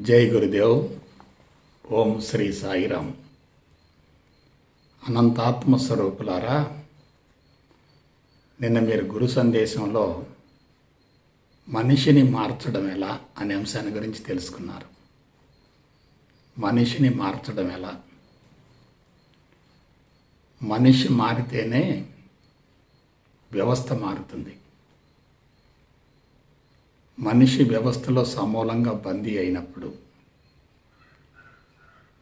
జై గురుదేవ్. ఓం శ్రీ సాయిరామ్. అనంతాత్మ స్వరూపులారా, నిన్న మీరు గురు సందేశంలో మనిషిని మార్చడం ఎలా అనే అంశాన్ని గురించి తెలుసుకున్నారు. మనిషిని మార్చడం ఎలా? మనిషి మారితేనే వ్యవస్థ మారుతుంది. మనిషి వ్యవస్థలో సమూలంగా బందీ అయినప్పుడు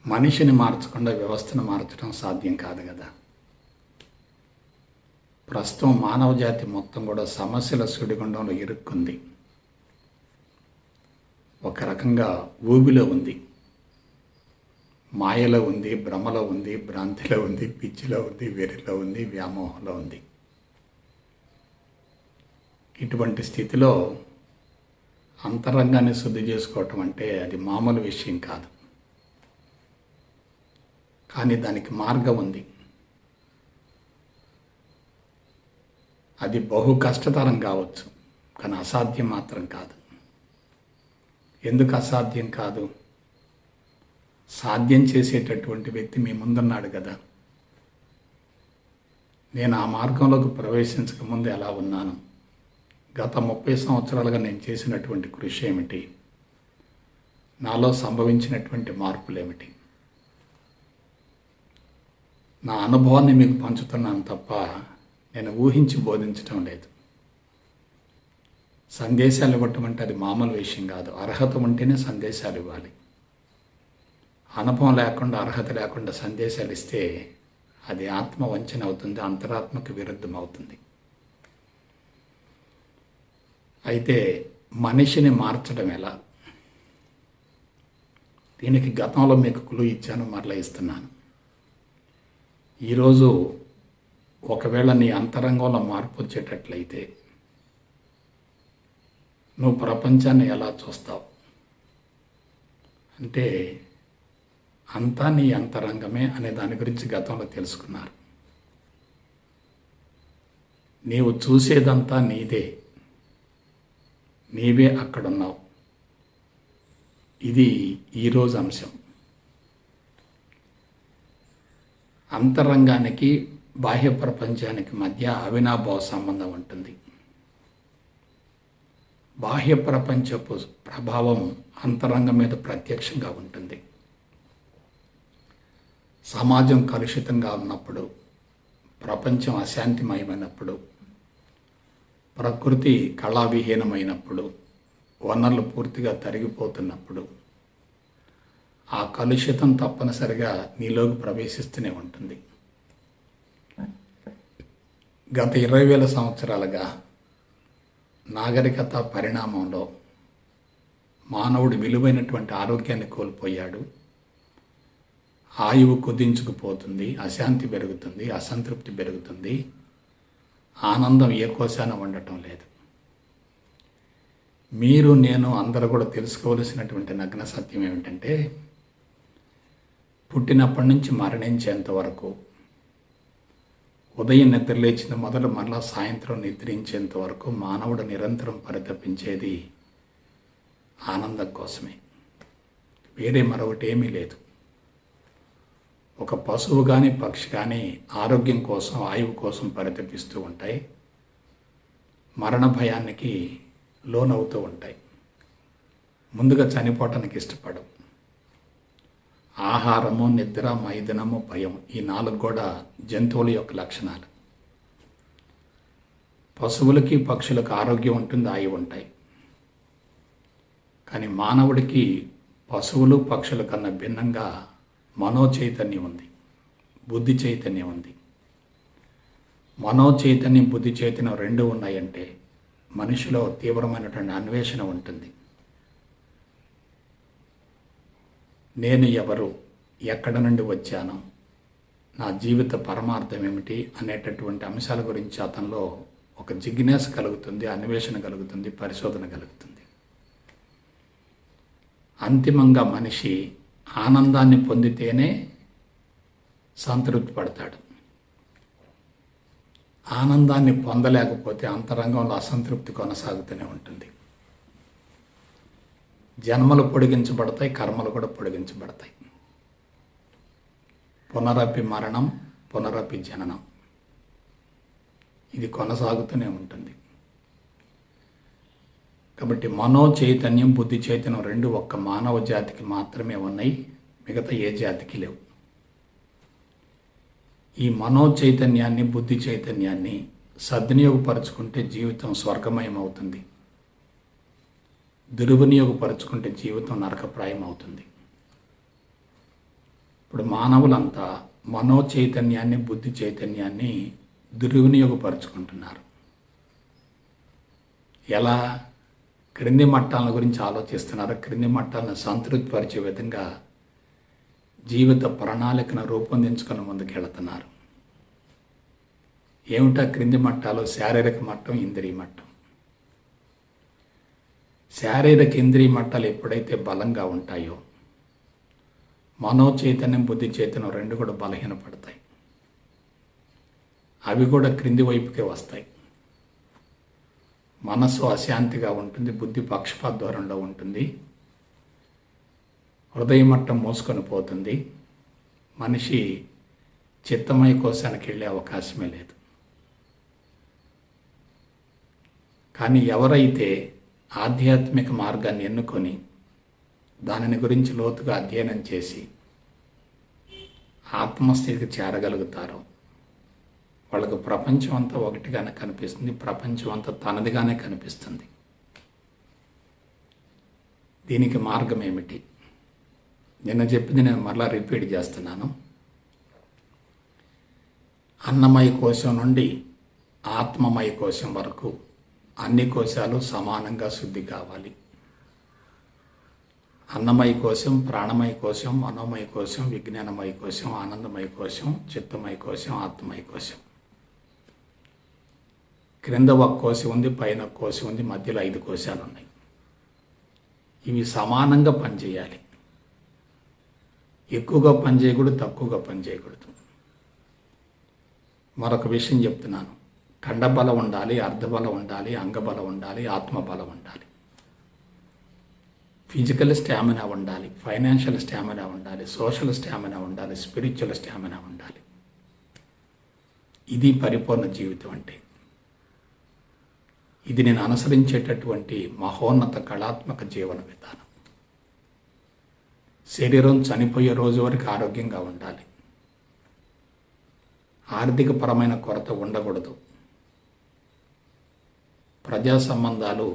మనిషిని మార్చకుండా వ్యవస్థను మార్చడం సాధ్యం కాదు కదా. ప్రస్తుతం మానవ జాతి మొత్తం కూడా సమస్యల సుడిగుండంలో ఇరుక్కుంది. ఒక రకంగా ఊబిలో ఉంది, మాయలో ఉంది, భ్రమలో ఉంది, భ్రాంతిలో ఉంది, పిచ్చిలో ఉంది, వెర్రిలో ఉంది, వ్యామోహంలో ఉంది. ఇటువంటి స్థితిలో అంతరంగాన్ని శుద్ధి చేసుకోవటం అంటే అది మామూలు విషయం కాదు. కానీ దానికి మార్గం ఉంది. అది బహు కష్టతరం కావచ్చు, కానీ అసాధ్యం మాత్రం కాదు. ఎందుకు అసాధ్యం కాదు? సాధ్యం చేసేటటువంటి వ్యక్తి మీ ముందున్నాడు కదా. నేను ఆ మార్గంలోకి ప్రవేశించక ముందు ఎలా ఉన్నాను? గత 30 సంవత్సరాలుగా నేను చేసినటువంటి కృషి ఏమిటి? నాలో సంభవించినటువంటి మార్పులు ఏమిటి? నా అనుభవాన్ని మీకు పంచుతున్నాను తప్ప నేను ఊహించి బోధించడం లేదు. సందేశాలు ఇవ్వటం అంటే అది మామూలు విషయం కాదు. అర్హత ఉంటేనే సందేశాలు ఇవ్వాలి. అనుభవం లేకుండా, అర్హత లేకుండా సందేశాలు ఇస్తే అది ఆత్మవంచన అవుతుంది, అంతరాత్మకు విరుద్ధం అవుతుంది. అయితే మనిషిని మార్చడం ఎలా? దీనికి గతంలో మీకు క్లూ ఇచ్చాను, మరలా ఇస్తున్నాను. ఈరోజు ఒకవేళ నీ అంతరంగంలో మార్పు వచ్చేటట్లయితే నువ్వు ప్రపంచాన్ని ఎలా చూస్తావు అంటే అంతా నీ అంతరంగమే అనే దాని గురించి గతంలో తెలుసుకున్నారు. నీవు చూసేదంతా నీదే, నీవే అక్కడున్నావు. ఇది ఈరోజు అంశం. అంతరంగానికి బాహ్య ప్రపంచానికి మధ్య అవినాభావ సంబంధం ఉంటుంది. బాహ్య ప్రపంచపు ప్రభావం అంతరంగం మీద ప్రత్యక్షంగా ఉంటుంది. సమాజం కలుషితంగా ఉన్నప్పుడు, ప్రపంచం అశాంతిమయమైనప్పుడు, ప్రకృతి కళావిహీనమైనప్పుడు, వనరులు పూర్తిగా తరిగిపోతున్నప్పుడు ఆ కలుషితం తప్పనిసరిగా నీలోకి ప్రవేశిస్తూనే ఉంటుంది. గత 20,000 సంవత్సరాలుగా నాగరికత పరిణామంలో మానవుడు విలువైనటువంటి ఆరోగ్యాన్ని కోల్పోయాడు. ఆయువు కుదించుకుపోతుంది, అశాంతి పెరుగుతుంది, అసంతృప్తి పెరుగుతుంది, ఆనందం ఏ కోశాన ఉండటం లేదు. మీరు, నేను అందరూ కూడా తెలుసుకోవలసినటువంటి నగ్న సత్యం ఏమిటంటే పుట్టినప్పటి నుంచి మరణించేంత వరకు, ఉదయం నిద్రలేచిన మొదలు మళ్ళా సాయంత్రం నిద్రించేంత వరకు మానవుడు నిరంతరం పరితపించేది ఆనందం కోసమే. వేరే మరొకటి ఏమీ లేదు. ఒక పశువు కానీ, పక్షి కానీ ఆరోగ్యం కోసం, ఆయువు కోసం పరితపిస్తూ ఉంటాయి. మరణ భయానికి లోనవుతూ ఉంటాయి. ముందుగా చనిపోవటానికి ఇష్టపడవు. ఆహారము, నిద్ర, మైదనము, భయం, ఈ 4 కూడా జంతువుల యొక్క లక్షణాలు. పశువులకి, పక్షులకు ఆరోగ్యం ఉంటుంది, ఆయువు ఉంటాయి. కానీ మానవుడికి పశువులు, పక్షుల కన్నా భిన్నంగా మనోచైతన్యం ఉంది, బుద్ధి చైతన్యం ఉంది. మనోచైతన్యం, బుద్ధి చైతన్యం రెండు ఉన్నాయంటే మనిషిలో తీవ్రమైనటువంటి అన్వేషణ ఉంటుంది. నేను ఎవరు, ఎక్కడ నుండి వచ్చాను, నా జీవిత పరమార్థం ఏమిటి అనేటటువంటి అంశాల గురించి అతనిలో ఒక జిజ్ఞాస కలుగుతుంది, అన్వేషణ కలుగుతుంది, పరిశోధన కలుగుతుంది. అంతిమంగా మనిషి ఆనందాన్ని పొందితేనే సంతృప్తి పడతాడు. ఆనందాన్ని పొందలేకపోతే అంతరంగంలో అసంతృప్తి కొనసాగుతూనే ఉంటుంది. జన్మలు పొడిగించబడతాయి, కర్మలు కూడా పొడిగించబడతాయి. పునరపి మరణం, పునరపి జననం, ఇది కొనసాగుతూనే ఉంటుంది. కాబట్టి మనో చైతన్యం, బుద్ధి చైతన్యం రెండు ఒక్క మానవ జాతికి మాత్రమే ఉన్నాయి, మిగతా ఏ జాతికి లేవు. ఈ మనో చైతన్యాన్ని, బుద్ధి చైతన్యాన్ని సద్వినియోగపరుచుకుంటే జీవితం స్వర్గమయం అవుతుంది. దుర్వినియోగపరుచుకుంటే జీవితం నరకప్రాయం అవుతుంది. ఇప్పుడు మానవులంతా మనో చైతన్యాన్ని, బుద్ధి చైతన్యాన్ని దుర్వినియోగపరుచుకుంటున్నారు. ఎలా? క్రింది మట్టాల గురించి ఆలోచిస్తున్నారు. క్రింది మట్టాలను సంతృప్తిపరిచే విధంగా జీవిత ప్రణాళికను రూపొందించుకొని ముందుకెళ్తున్నారు. ఏమిటా క్రింది మట్టాలు? శారీరక మట్టం, ఇంద్రియ మట్టం. శారీరక ఇంద్రియ మట్టాలు ఎప్పుడైతే బలంగా ఉంటాయో మనో చైతన్యం, బుద్ధి చైతన్యం రెండు కూడా బలహీనపడతాయి. అవి కూడా క్రింది వైపుకే వస్తాయి. మనస్సు అశాంతిగా ఉంటుంది, బుద్ధి పక్షపాత ధోరణిలో ఉంటుంది, హృదయ మట్టం మోసుకొని పోతుంది. మనిషి చిత్తమయ కోశానికి వెళ్ళే అవకాశమే లేదు. కానీ ఎవరైతే ఆధ్యాత్మిక మార్గాన్ని ఎన్నుకొని దానిని గురించి లోతుగా అధ్యయనం చేసి ఆత్మస్థితికి చేరగలుగుతారో వాళ్ళకు ప్రపంచం అంతా ఒకటిగానే కనిపిస్తుంది, ప్రపంచం అంతా తనదిగానే కనిపిస్తుంది. దీనికి మార్గం ఏమిటి? నిన్న చెప్పింది నేను మరలా రిపీట్ చేస్తున్నాను. అన్నమయ కోశం నుండి ఆత్మమయ కోశం వరకు అన్ని కోశాలు సమానంగా శుద్ధి కావాలి. అన్నమయ కోశం, ప్రాణమయ కోశం, మనోమయ కోశం, విజ్ఞానమయ కోశం, ఆనందమయ కోశం, చిత్తమయ కోశం, ఆత్మమయ కోశం. క్రింద ఒక కోశం ఉంది, పైన ఒక కోశం ఉంది, మధ్యలో 5 కోశాలు ఉన్నాయి. ఇవి సమానంగా పనిచేయాలి. ఎక్కువగా పనిచేయకూడదు, తక్కువగా పనిచేయకూడదు. మరొక విషయం చెప్తున్నాను. ఖండబలం ఉండాలి, అర్ధబలం ఉండాలి, అంగబలం ఉండాలి, ఆత్మబలం ఉండాలి. ఫిజికల్ స్టామినా ఉండాలి, ఫైనాన్షియల్ స్టామినా ఉండాలి, సోషల్ స్టామినా ఉండాలి, స్పిరిచువల్ స్టామినా ఉండాలి. ఇది పరిపూర్ణ జీవితం అంటే. ఇది నేను అనుసరించేటటువంటి మహోన్నత కళాత్మక జీవన విధానం. శరీరం చనిపోయే రోజు వరకు ఆరోగ్యంగా ఉండాలి. ఆర్థికపరమైన కొరత ఉండకూడదు. ప్రజా సంబంధాలు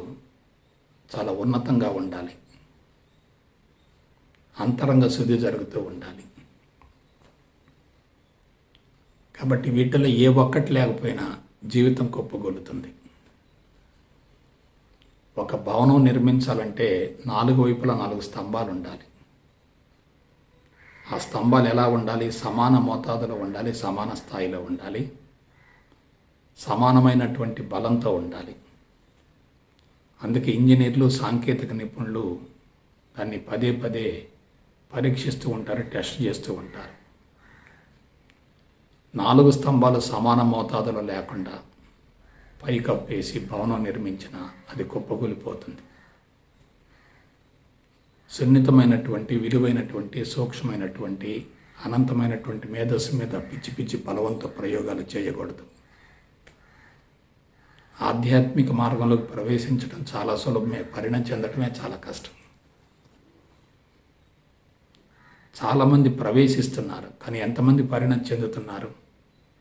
చాలా ఉన్నతంగా ఉండాలి. అంతరంగ శుద్ధి జరుగుతూ ఉండాలి. కాబట్టి వీటిలో ఏ ఒక్కటి లేకపోయినా జీవితం కుప్పగొలుతుంది. ఒక భవనం నిర్మించాలంటే 4 వైపులా 4 స్తంభాలు ఉండాలి. ఆ స్తంభాలు ఎలా ఉండాలి? సమాన మోతాదులో ఉండాలి, సమాన స్థాయిలో ఉండాలి, సమానమైనటువంటి బలంతో ఉండాలి. అందుకే ఇంజనీర్లు, సాంకేతిక నిపుణులు దాన్ని పదే పదే పరీక్షిస్తూ ఉంటారు, టెస్ట్ చేస్తూ ఉంటారు. 4 స్తంభాలు సమాన మోతాదులో లేకుండా పైకప్పేసి భవనం నిర్మించిన అది కుప్పకూలిపోతుంది. సున్నితమైనటువంటి, విలువైనటువంటి, సూక్ష్మమైనటువంటి, అనంతమైనటువంటి మేధస్సు మీద పిచ్చి పిచ్చి బలవంత ప్రయోగాలు చేయకూడదు. ఆధ్యాత్మిక మార్గంలోకి ప్రవేశించడం చాలా సులభమే, పరిణతి చెందడమే చాలా కష్టం. చాలామంది ప్రవేశిస్తున్నారు, కానీ ఎంతమంది పరిణతి చెందుతున్నారు?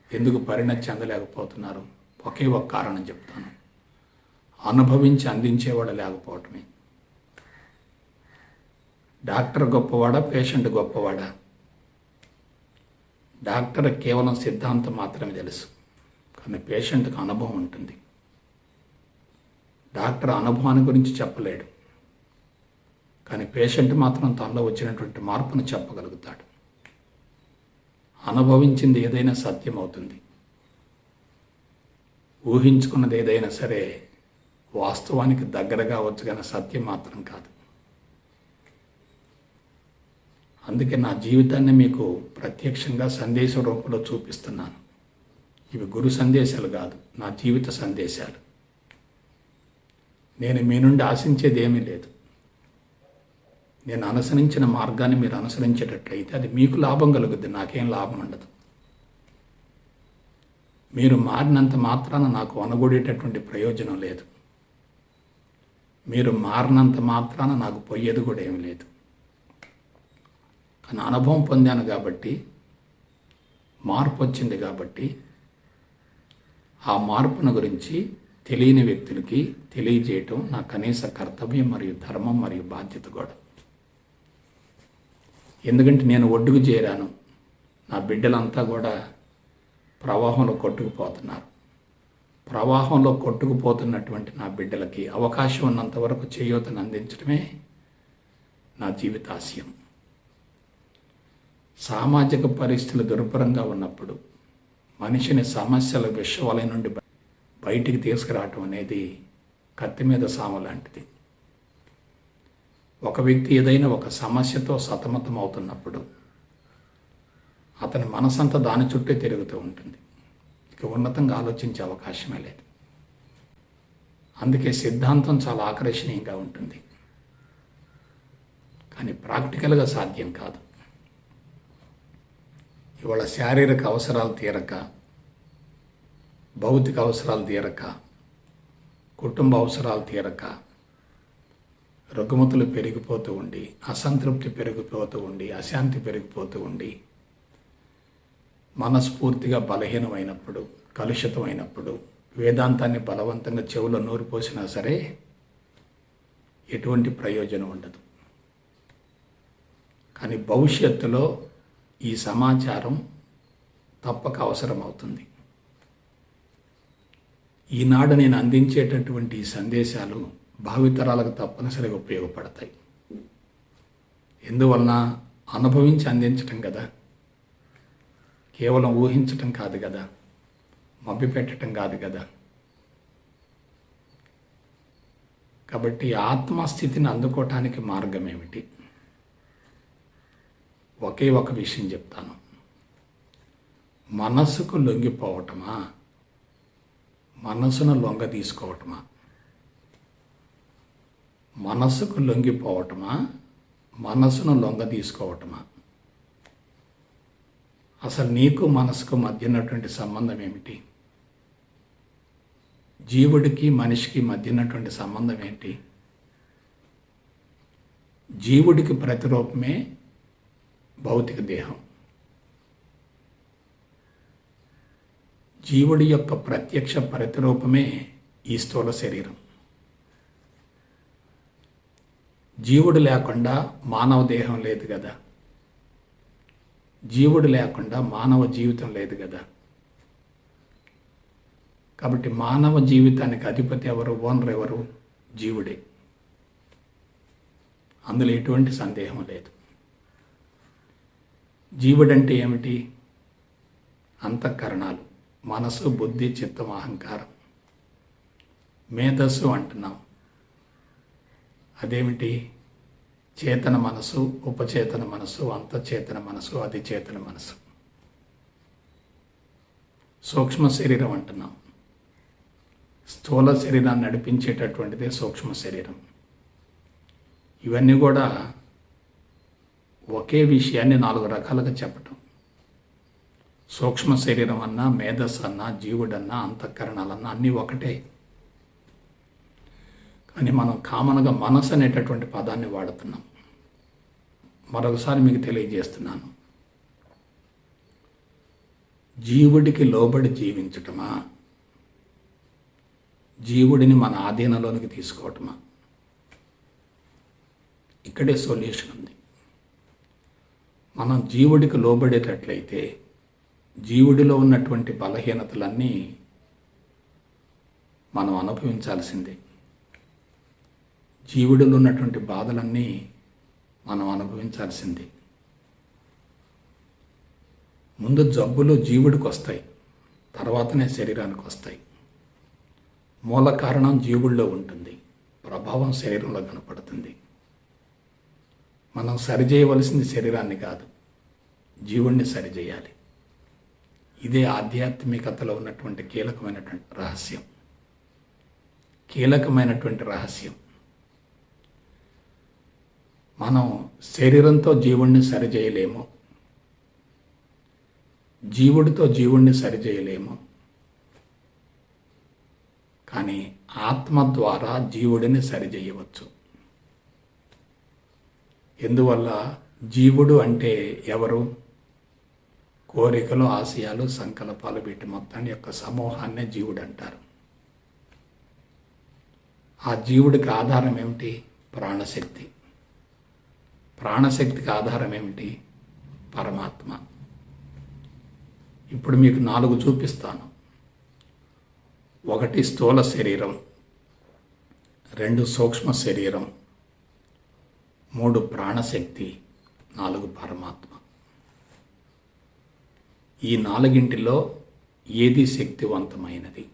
ఎందుకు పరిణతి చెందలేకపోతున్నారు? ఒకే ఒక కారణం చెప్తాను. అనుభవించి అందించేవాడు లేకపోవటమే. డాక్టర్ గొప్పవాడా, పేషెంట్ గొప్పవాడా? డాక్టర్ కేవలం సిద్ధాంతం మాత్రమే తెలుసు, కానీ పేషెంట్కి అనుభవం ఉంటుంది. డాక్టర్ అనుభవాన్ని గురించి చెప్పలేడు, కానీ పేషెంట్ మాత్రం తనలో వచ్చినటువంటి మార్పును చెప్పగలుగుతాడు. అనుభవించింది ఏదైనా సత్యం అవుతుంది. ఊహించుకున్నది ఏదైనా సరే వాస్తవానికి దగ్గరగా వచ్చు, కానీ సత్యం మాత్రం కాదు. అందుకే నా జీవితాన్ని మీకు ప్రత్యక్షంగా సందేశ రూపంలో చూపిస్తున్నాను. ఇవి గురు సందేశాలు కాదు, నా జీవిత సందేశాలు. నేను మీ నుండి ఆశించేది ఏమీ లేదు. నేను అనుసరించిన మార్గాన్ని మీరు అనుసరించేటట్లయితే అది మీకు లాభం కలుగుద్ది, నాకేం లాభం ఉండదు. మీరు మారినంత మాత్రాన నాకు అనగూడేటటువంటి ప్రయోజనం లేదు. మీరు మారినంత మాత్రాన నాకు పోయేది కూడా ఏమి లేదు. కానీ అనుభవం పొందాను కాబట్టి, మార్పు వచ్చింది కాబట్టి, ఆ మార్పును గురించి తెలియని వ్యక్తులకి తెలియజేయటం నా కనీస కర్తవ్యం మరియు ధర్మం మరియు బాధ్యత కూడా. ఎందుకంటే నేను ఒడ్డుకు చేరాను, నా బిడ్డలంతా కూడా ప్రవాహంలో కొట్టుకుపోతున్నారు. ప్రవాహంలో కొట్టుకుపోతున్నటువంటి నా బిడ్డలకి అవకాశం ఉన్నంత వరకు చేయూతను అందించడమే నా జీవితాశయం. సామాజిక పరిస్థితులు దుర్భరంగా ఉన్నప్పుడు మనిషిని సమస్యల విషవలయం నుండి బయటికి తీసుకురావటం అనేది కత్తి మీద సాము లాంటిది. ఒక వ్యక్తి ఏదైనా ఒక సమస్యతో సతమతం అవుతున్నప్పుడు అతని మనసంతా దాని చుట్టే తిరుగుతూ ఉంటుంది. ఇక ఉన్నతంగా ఆలోచించే అవకాశమే లేదు. అందుకే సిద్ధాంతం చాలా ఆకర్షణీయంగా ఉంటుంది, కానీ ప్రాక్టికల్గా సాధ్యం కాదు. ఇవాళ శారీరక అవసరాలు తీరక, భౌతిక అవసరాలు తీరక, కుటుంబ అవసరాలు తీరక రుగ్మతులు పెరిగిపోతూ ఉండి, అసంతృప్తి పెరిగిపోతూ ఉండి, అశాంతి పెరిగిపోతూ ఉండి, మనస్ఫూర్తిగా బలహీనమైనప్పుడు, కలుషితమైనప్పుడు వేదాంతాన్ని బలవంతంగా చెవులో నూరు పోసినా సరే ఎటువంటి ప్రయోజనం ఉండదు. కానీ భవిష్యత్తులో ఈ సమాచారం తప్పక అవసరమవుతుంది. ఈనాడు నేను అందించేటటువంటి ఈ సందేశాలు భావితరాలకు తప్పనిసరిగా ఉపయోగపడతాయి. ఎందువలన అనుభవించి అందించటం కదా, కేవలం ఊహించటం కాదు కదా, మభ్యపెట్టడం కాదు కదా. కాబట్టి ఆత్మస్థితిని అందుకోవటానికి మార్గం ఏమిటి? ఒకే ఒక విషయం చెప్తాను. మనస్సుకు లొంగిపోవటమా, మనస్సును లొంగ తీసుకోవటమా? మనస్సుకు లొంగిపోవటమా, మనస్సును లొంగ తీసుకోవటమా? అసలు నీకు మనసుకు మధ్య ఉన్నటువంటి సంబంధం ఏమిటి? జీవుడికి మనిషికి మధ్య ఉన్నటువంటి సంబంధం ఏంటి? జీవుడికి ప్రతిరూపమే భౌతిక దేహం. జీవుడి యొక్క ప్రత్యక్ష ప్రతిరూపమే ఈ స్థూల శరీరం. జీవుడు లేకుండా మానవ దేహం లేదు కదా, జీవుడు లేకుండా మానవ జీవితం లేదు కదా. కాబట్టి మానవ జీవితానికి అధిపతి ఎవరు, ఓనర్ ఎవరు? జీవుడే. అందులో ఎటువంటి సందేహం లేదు. జీవుడంటే ఏమిటి? అంతఃకరణాలు, మనసు, బుద్ధి, చిత్తం, అహంకారం. మేధస్సు అంటున్నాం. అదేమిటి? చేతన మనసు, ఉపచేతన మనసు, అంతఃచేతన మనసు, అధిచేతన మనసు. సూక్ష్మ శరీరం అంటున్నాం. స్థూల శరీరాన్ని నడిపించేటటువంటిదే సూక్ష్మ శరీరం. ఇవన్నీ కూడా ఒకే విషయాన్ని 4 రకాలుగా చెప్పటం. సూక్ష్మ శరీరం అన్నా, మేధస్సు అన్నా, జీవుడన్నా, అంతఃకరణాలన్నా అన్నీ ఒకటే. కానీ మనం కామన్గా మనసు అనేటటువంటి పదాన్ని వాడుతున్నాం. మరొకసారి మీకు తెలియజేస్తున్నాను. జీవుడికి లోబడి జీవించటమా, జీవుడిని మన ఆధీనంలోనికి తీసుకోవటమా? ఇక్కడే సొల్యూషన్ ఉంది. మనం జీవుడికి లోబడేటట్లయితే జీవుడిలో ఉన్నటువంటి బలహీనతలన్నీ మనం అనుభవించాల్సిందే. జీవుడిలో ఉన్నటువంటి బాధలన్నీ మనం అనుభవించాల్సిందే. ముందు జబ్బులు జీవుడికి వస్తాయి, తర్వాతనే శరీరానికి వస్తాయి. మూల కారణం జీవుల్లో ఉంటుంది, ప్రభావం శరీరంలో కనపడుతుంది. మనం సరిచేయవలసింది శరీరాన్ని కాదు, జీవుణ్ణి సరిచేయాలి. ఇదే ఆధ్యాత్మికతలో ఉన్నటువంటి కీలకమైనటువంటి రహస్యం. మనం శరీరంతో జీవుణ్ణి సరిచేయలేము, జీవుడితో జీవుణ్ణి సరిచేయలేము. కానీ ఆత్మ ద్వారా జీవుడిని సరిచేయవచ్చు. ఎందువల్ల? జీవుడు అంటే ఎవరు? కోరికలు, ఆశయాలు, సంకల్పాలు వీటి మొత్తాన్ని యొక్క సమూహాన్నే జీవుడు అంటారు. ఆ జీవుడికి ఆధారం ఏమిటి? ప్రాణశక్తి. ప్రాణశక్తికి ఆధారం ఏమిటి? పరమాత్మ. ఇప్పుడు మీకు 4 చూపిస్తాను. 1 స్థూల శరీరం, 2 సూక్ష్మ శరీరం, 3 ప్రాణశక్తి, 4 పరమాత్మ. ఈ 4ంటిలో ఏది శక్తివంతమైనది?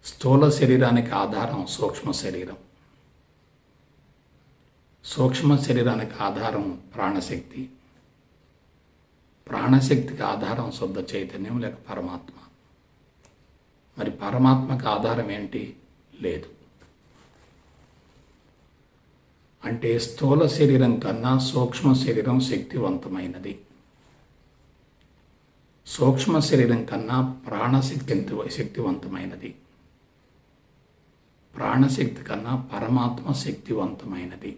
స్థూల శరీరానికి ఆధారం సూక్ష్మ శరీరం, సూక్ష్మ శరీరానికి ఆధారం ప్రాణశక్తి, ప్రాణశక్తికి ఆధారం శుద్ధ చైతన్యం లేక పరమాత్మ. మరి పరమాత్మకి ఆధారం ఏంటి? లేదు. అంటే స్థూల శరీరం కన్నా సూక్ష్మ శరీరం శక్తివంతమైనది. సూక్ష్మ శరీరం కన్నా ప్రాణశక్తి శక్తివంతమైనది. ప్రాణశక్తి కన్నా పరమాత్మ శక్తివంతమైనది.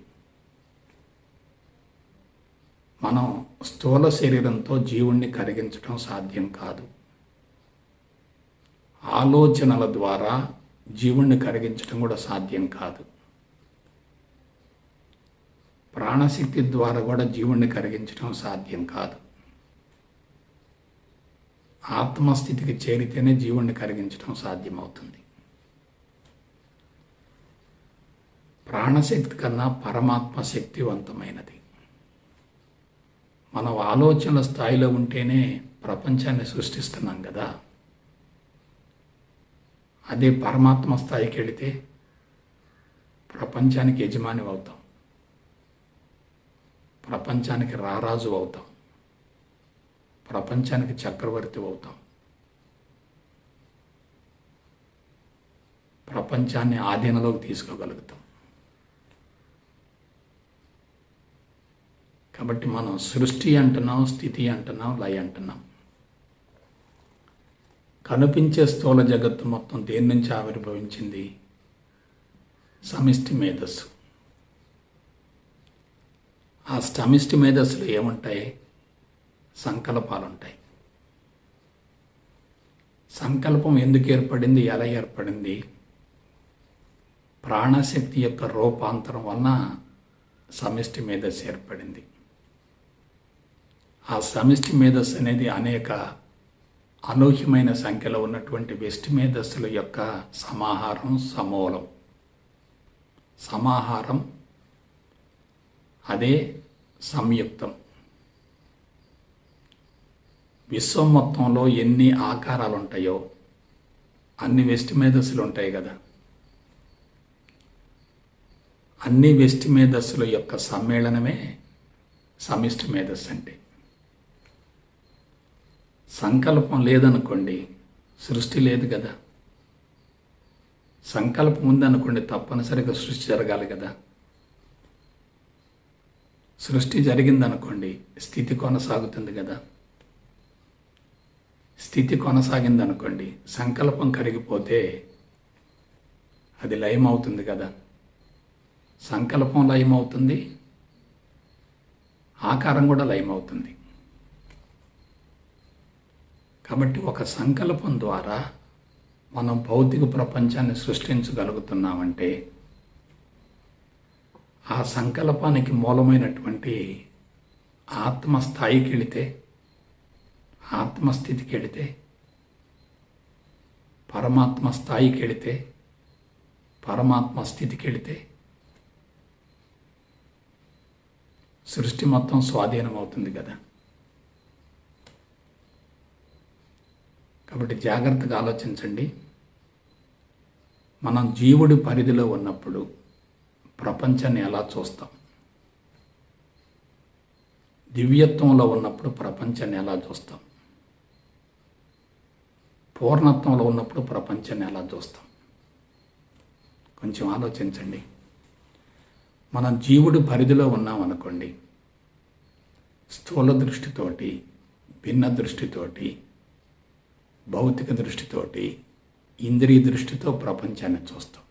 మనం స్థూల శరీరంతో జీవుణ్ణి కరిగించడం సాధ్యం కాదు. ఆలోచనల ద్వారా జీవుణ్ణి కరిగించడం కూడా సాధ్యం కాదు. ప్రాణశక్తి ద్వారా కూడా జీవుణ్ణి కరిగించడం సాధ్యం కాదు. ఆత్మస్థితికి చేరితేనే జీవుణ్ణి కరిగించడం సాధ్యమవుతుంది. ప్రాణశక్తి కన్నా పరమాత్మ శక్తివంతమైనది. మనం ఆలోచనల స్థాయిలో ఉంటేనే ప్రపంచాన్ని సృష్టిస్తున్నాం కదా. అదే పరమాత్మ స్థాయికి వెళితే ప్రపంచానికి యజమాని అవుతాం, ప్రపంచానికి రారాజు అవుతాం, ప్రపంచానికి చక్రవర్తి అవుతాం, ప్రపంచాన్ని ఆధీనంలోకి తీసుకోగలుగుతాం. కాబట్టి మనం సృష్టి అంటున్నాం, స్థితి అంటున్నాం, లయ అంటున్నాం. కనిపించే స్థూల జగత్తు మొత్తం దేని నుంచి ఆవిర్భవించింది? సమిష్టి మేధస్సు. ఆ సమిష్టి మేధస్సులో ఏముంటాయి? సంకల్పాలు ఉంటాయి. సంకల్పం ఎందుకు ఏర్పడింది? ఎలా ఏర్పడింది? ప్రాణశక్తి యొక్క రూపాంతరం వలన సమిష్టి మేధస్సు ఏర్పడింది. ఆ సమిష్టి మేధస్సు అనేది అనేక అనూహ్యమైన సంఖ్యలో ఉన్నటువంటి వ్యష్టి మేధస్సుల యొక్క సమాహారం, సమూలం. సమాహారం అదే సంయుక్తం. విశ్వం మొత్తంలో ఎన్ని ఆకారాలు ఉంటాయో అన్ని వ్యష్టి మేధస్సులు ఉంటాయి కదా. అన్ని వ్యష్టి మేధస్సుల యొక్క సమ్మేళనమే సమిష్టి మేధస్సు అంటే. సంకల్పం లేదనుకోండి, సృష్టి లేదు కదా. సంకల్పం ఉందనుకోండి, తప్పనిసరిగా సృష్టి జరగాలి కదా. సృష్టి జరిగిందనుకోండి, స్థితి కొనసాగుతుంది కదా. స్థితి కొనసాగిందనుకోండి, సంకల్పం కరిగిపోతే అది లయమవుతుంది కదా. సంకల్పం లయమవుతుంది, ఆకారం కూడా లయమవుతుంది. కాబట్టి ఒక సంకల్పం ద్వారా మనం భౌతిక ప్రపంచాన్ని సృష్టించగలుగుతున్నామంటే ఆ సంకల్పానికి మూలమైనటువంటి ఆత్మస్థాయికి వెళితే, ఆత్మస్థితికి వెళితే, పరమాత్మ స్థాయికి వెళితే, పరమాత్మ స్థితికి వెళితే సృష్టి మొత్తం స్వాధీనం అవుతుంది కదా. కాబట్టి జాగ్రత్తగా ఆలోచించండి. మనం జీవుడి పరిధిలో ఉన్నప్పుడు ప్రపంచాన్ని ఎలా చూస్తాం? దివ్యత్వంలో ఉన్నప్పుడు ప్రపంచాన్ని ఎలా చూస్తాం? పూర్ణత్వంలో ఉన్నప్పుడు ప్రపంచాన్ని ఎలా చూస్తాం? కొంచెం ఆలోచించండి. మనం జీవుడు పరిధిలో ఉన్నాం అనుకోండి, స్థూల దృష్టితోటి, భిన్న దృష్టితోటి, భౌతిక దృష్టితోటి, ఇంద్రియ దృష్టితో ప్రపంచాన్ని చూస్తాం.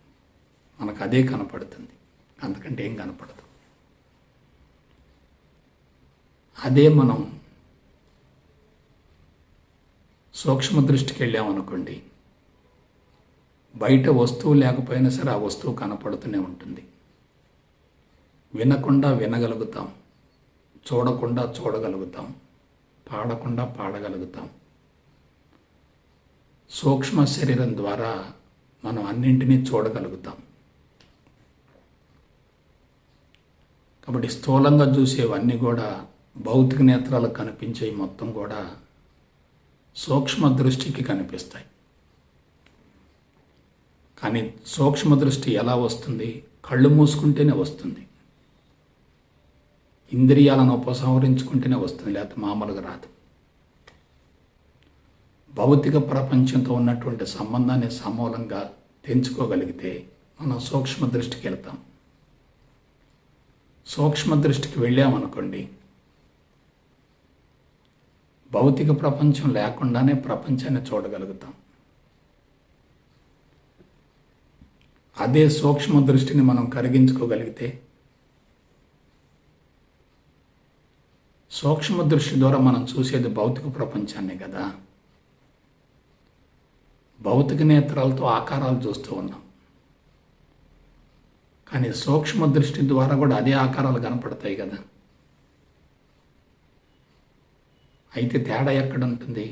మనకు అదే కనపడుతుంది, అంతకంటే ఏం కనపడదు. అదే మనం సూక్ష్మ దృష్టికి వెళ్ళామనుకోండి, బయట వస్తువు లేకపోయినా సరే ఆ వస్తువు కనపడుతూనే ఉంటుంది. వినకుండా వినగలుగుతాం, చూడకుండా చూడగలుగుతాం, పాడకుండా పాడగలుగుతాం. సూక్ష్మ శరీరం ద్వారా మనం అన్నింటినీ చూడగలుగుతాం. కాబట్టి స్థూలంగా చూసేవన్నీ కూడా, భౌతిక నేత్రాలకు కనిపించేవి మొత్తం కూడా సూక్ష్మ దృష్టికి కనిపిస్తాయి. కానీ సూక్ష్మ దృష్టి ఎలా వస్తుంది? కళ్ళు మూసుకుంటేనే వస్తుంది, ఇంద్రియాలను ఉపసంహరించుకుంటేనే వస్తుంది, లేకపోతే మామూలుగా రాదు. భౌతిక ప్రపంచంతో ఉన్నటువంటి సంబంధాన్ని సమూలంగా తెంచుకోగలిగితే మనం సూక్ష్మ దృష్టికి వెళ్తాం. సూక్ష్మ దృష్టికి వెళ్ళామనుకోండి, భౌతిక ప్రపంచం లేకుండానే ప్రపంచాన్ని చూడగలుగుతాం. అదే సూక్ష్మ దృష్టిని మనం కరిగించుకోగలిగితే, సూక్ష్మ దృష్టి ద్వారా మనం చూసేది భౌతిక ప్రపంచాన్ని కదా. భౌతిక నేత్రాలతో ఆకారాలు చూస్తూ ఉన్నాం, కానీ సూక్ష్మ దృష్టి ద్వారా కూడా అదే ఆకారాలు కనపడతాయి కదా. అయితే తేడా ఎక్కడ ఉంటుంది?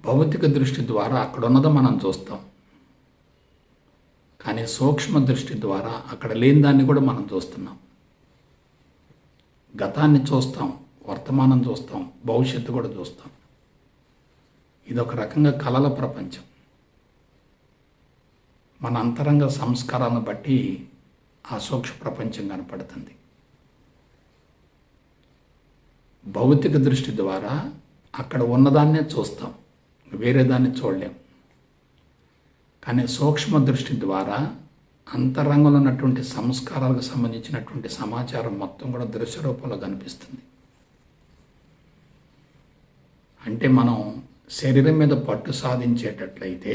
భౌతిక దృష్టి ద్వారా అక్కడ ఉన్నదో మనం చూస్తాం, కానీ సూక్ష్మ దృష్టి ద్వారా అక్కడ లేని దాన్ని కూడా మనం చూస్తున్నాం. గతాన్ని చూస్తాం, వర్తమానం చూస్తాం, భవిష్యత్తు కూడా చూస్తాం. ఇదొక రకంగా కలల ప్రపంచం. మన అంతరంగ సంస్కారాలను బట్టి ఆ సూక్ష్మ ప్రపంచం కనపడుతుంది. భౌతిక దృష్టి ద్వారా అక్కడ ఉన్నదాన్నే చూస్తాం, వేరే దాన్ని చూడలేం. కానీ సూక్ష్మ దృష్టి ద్వారా అంతరంగంలో ఉన్నటువంటి సంస్కారాలకు సంబంధించినటువంటి సమాచారం మొత్తం కూడా దృశ్య రూపంలో కనిపిస్తుంది. అంటే మనం శరీరం మీద పట్టు సాధించేటట్లయితే,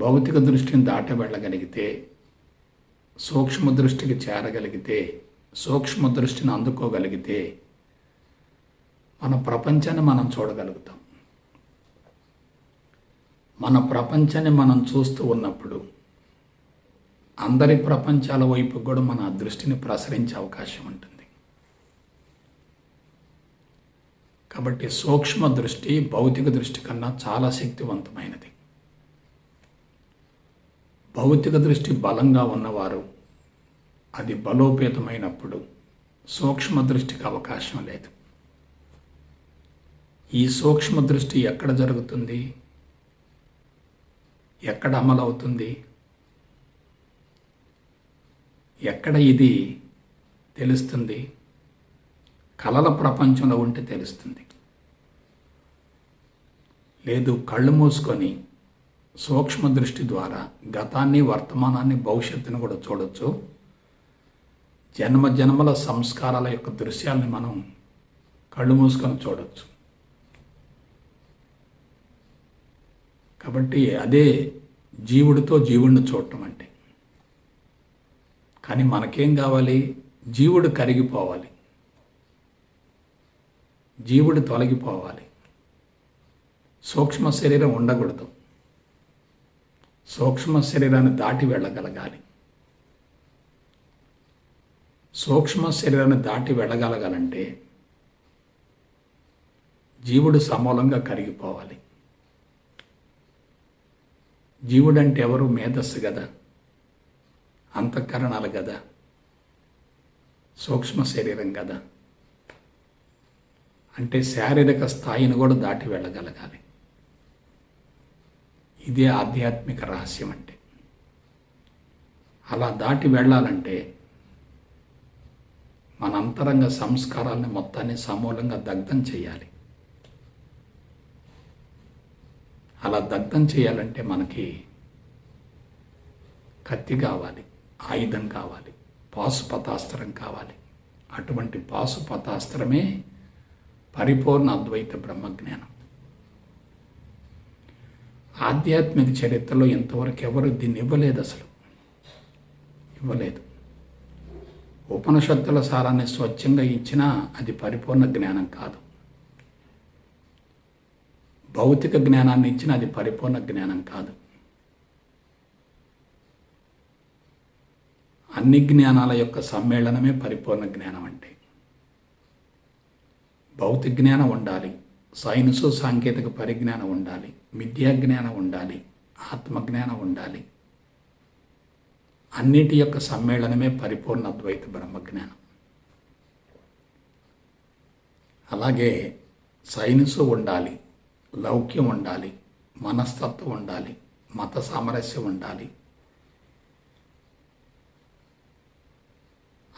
భౌతిక దృష్టిని దాటి వెళ్ళగలిగితే, సూక్ష్మ దృష్టికి చేరగలిగితే, సూక్ష్మ దృష్టిని అందుకోగలిగితే మన ప్రపంచాన్ని మనం చూడగలుగుతాం. మన ప్రపంచాన్ని మనం చూస్తూ ఉన్నప్పుడు అందరి ప్రపంచాల వైపు కూడా మన దృష్టిని ప్రసరించే అవకాశం ఉంటుంది. కాబట్టి సూక్ష్మ దృష్టి భౌతిక దృష్టి కన్నా చాలా శక్తివంతమైనది. భౌతిక దృష్టి బలంగా ఉన్నవారు, అది బలోపేతమైనప్పుడు సూక్ష్మ దృష్టికి అవకాశం లేదు. ఈ సూక్ష్మ దృష్టి ఎక్కడ జరుగుతుంది? ఎక్కడ అమలవుతుంది? ఎక్కడ ఇది తెలుస్తుంది? కలల ప్రపంచంలో ఉంటే తెలుస్తుంది. లేదు, కళ్ళు మూసుకొని సూక్ష్మ దృష్టి ద్వారా గతాన్ని, వర్తమానాన్ని, భవిష్యత్తును కూడా చూడొచ్చు. జన్మ జన్మల సంస్కారాల యొక్క దృశ్యాలని మనం కళ్ళు మూసుకొని చూడొచ్చు. కాబట్టి అదే జీవుడితో జీవుడిని చూడటం అంటే. కానీ మనకేం కావాలి? జీవుడు కరిగిపోవాలి, జీవుడు తొలగిపోవాలి, సూక్ష్మ శరీరం ఉండకూడదు. సూక్ష్మ శరీరాన్ని దాటి వెళ్ళగలగాలి. సూక్ష్మ శరీరాన్ని దాటి వెళ్ళగలగాలంటే జీవుడు సమూలంగా కరిగిపోవాలి. జీవుడు అంటే ఎవరు? మేధస్సు కదా, అంతఃకరణాలు కదా, సూక్ష్మ శరీరం కదా. అంటే శారీరక స్థాయిని కూడా దాటి వెళ్ళగలగాలి. ఇదే ఆధ్యాత్మిక రహస్యం అంటే. అలా దాటి వెళ్ళాలంటే మన అంతరంగ సంస్కారాలని మొత్తాన్ని సమూలంగా దగ్ధం చేయాలి. అలా దగ్ధం చేయాలంటే మనకి కత్తి కావాలి, ఆయుధం కావాలి, పాశుపతాస్త్రం కావాలి. అటువంటి పాశుపతాస్త్రమే పరిపూర్ణ అద్వైత బ్రహ్మజ్ఞానం. ఆధ్యాత్మిక చరిత్రలో ఇంతవరకు ఎవరు దీన్ని ఇవ్వలేదు, అసలు ఇవ్వలేదు. ఉపనిషత్తుల సారాన్ని స్వచ్ఛంగా ఇచ్చినా అది పరిపూర్ణ జ్ఞానం కాదు. భౌతిక జ్ఞానాన్ని ఇచ్చినా అది పరిపూర్ణ జ్ఞానం కాదు. అన్ని జ్ఞానాల యొక్క సమ్మేళనమే పరిపూర్ణ జ్ఞానం అంటే. భౌతిక జ్ఞానం ఉండాలి, సైన్సు సాంకేతిక పరిజ్ఞానం ఉండాలి, విద్యా జ్ఞానం ఉండాలి, ఆత్మజ్ఞానం ఉండాలి. అన్నిటి యొక్క సమ్మేళనమే పరిపూర్ణ అద్వైత బ్రహ్మజ్ఞానం. అలాగే సైన్సు ఉండాలి, లౌక్యం ఉండాలి, మనస్తత్వం ఉండాలి, మత సామరస్యం ఉండాలి.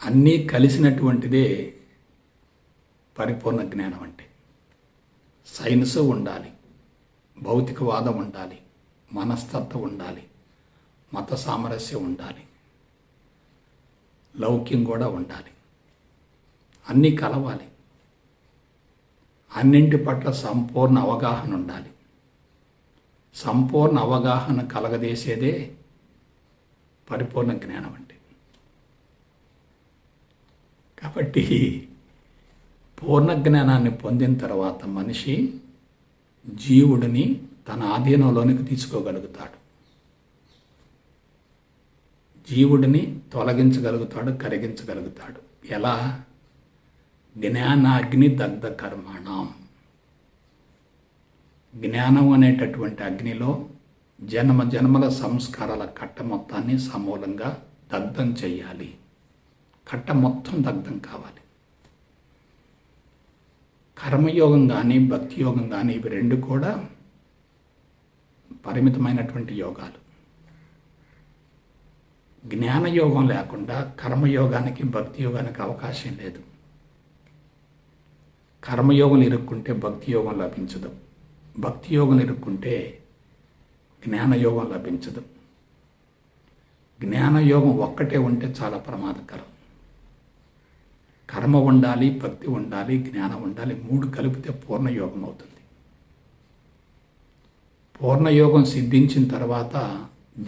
అన్నీ కలిసినటువంటిదే పరిపూర్ణ జ్ఞానం అంటే. సైన్సు ఉండాలి, భౌతికవాదం ఉండాలి, మనస్తత్వం ఉండాలి, మత సామరస్యం ఉండాలి, లౌక్యం కూడా ఉండాలి. అన్నీ కలవాలి. అన్నింటి పట్ల సంపూర్ణ అవగాహన ఉండాలి. సంపూర్ణ అవగాహన కలగదేసేదే పరిపూర్ణ జ్ఞానం అంటే. కాబట్టి పూర్ణ జ్ఞానాన్ని పొందిన తర్వాత మనిషి జీవుడిని తన ఆధీనంలోనికి తీసుకోగలుగుతాడు. జీవుడిని తొలగించగలుగుతాడు, కరిగించగలుగుతాడు. ఎలా? జ్ఞానాగ్ని దగ్ధ కర్మణం. జ్ఞానం అనేటటువంటి అగ్నిలో జన్మ జన్మల సంస్కారాల కట్ట మొత్తాన్ని సమూలంగా దగ్ధం చెయ్యాలి. కట్ట మొత్తం దగ్ధం కావాలి. కర్మయోగం కానీ భక్తి యోగం కానీ ఇవి రెండు కూడా పరిమితమైనటువంటి యోగాలు. జ్ఞానయోగం లేకుండా కర్మయోగానికి భక్తి యోగానికి అవకాశం లేదు. కర్మయోగం ఇరుక్కుంటే భక్తి యోగం లభించదు, భక్తి యోగం ఇరుక్కుంటే జ్ఞానయోగం లభించదు. జ్ఞానయోగం ఒక్కటే ఉంటే చాలా ప్రమాదకరం. కర్మ ఉండాలి, భక్తి ఉండాలి, జ్ఞానం ఉండాలి. మూడు కలిపితే పూర్ణయోగం అవుతుంది. పూర్ణయోగం సిద్ధించిన తర్వాత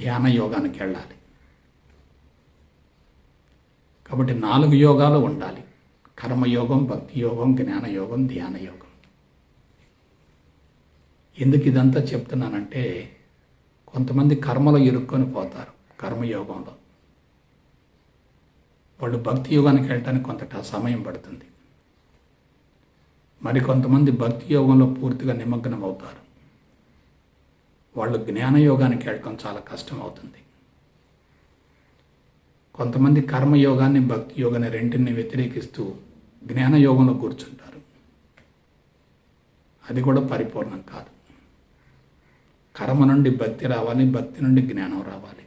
ధ్యాన యోగానికి వెళ్ళాలి. కాబట్టి 4 యోగాలు ఉండాలి: కర్మయోగం, భక్తి యోగం, జ్ఞానయోగం, ధ్యాన యోగం. ఎందుకు ఇదంతా చెప్తున్నానంటే, కొంతమంది కర్మలో ఇరుక్కొని పోతారు. కర్మయోగంలో వాళ్ళు భక్తి యోగానికి వెళ్ళటానికి కొంత సమయం పడుతుంది. మరి కొంతమంది భక్తి యోగంలో పూర్తిగా నిమగ్నం అవుతారు. వాళ్ళు జ్ఞానయోగానికి వెళ్ళటం చాలా కష్టం అవుతుంది. కొంతమంది కర్మయోగాన్ని, భక్తి యోగాన్ని రెంటిని వ్యతిరేకిస్తూ జ్ఞానయోగంలో కూర్చుంటారు. అది కూడా పరిపూర్ణం కాదు. కర్మ నుండి భక్తి రావాలి, భక్తి నుండి జ్ఞానం రావాలి.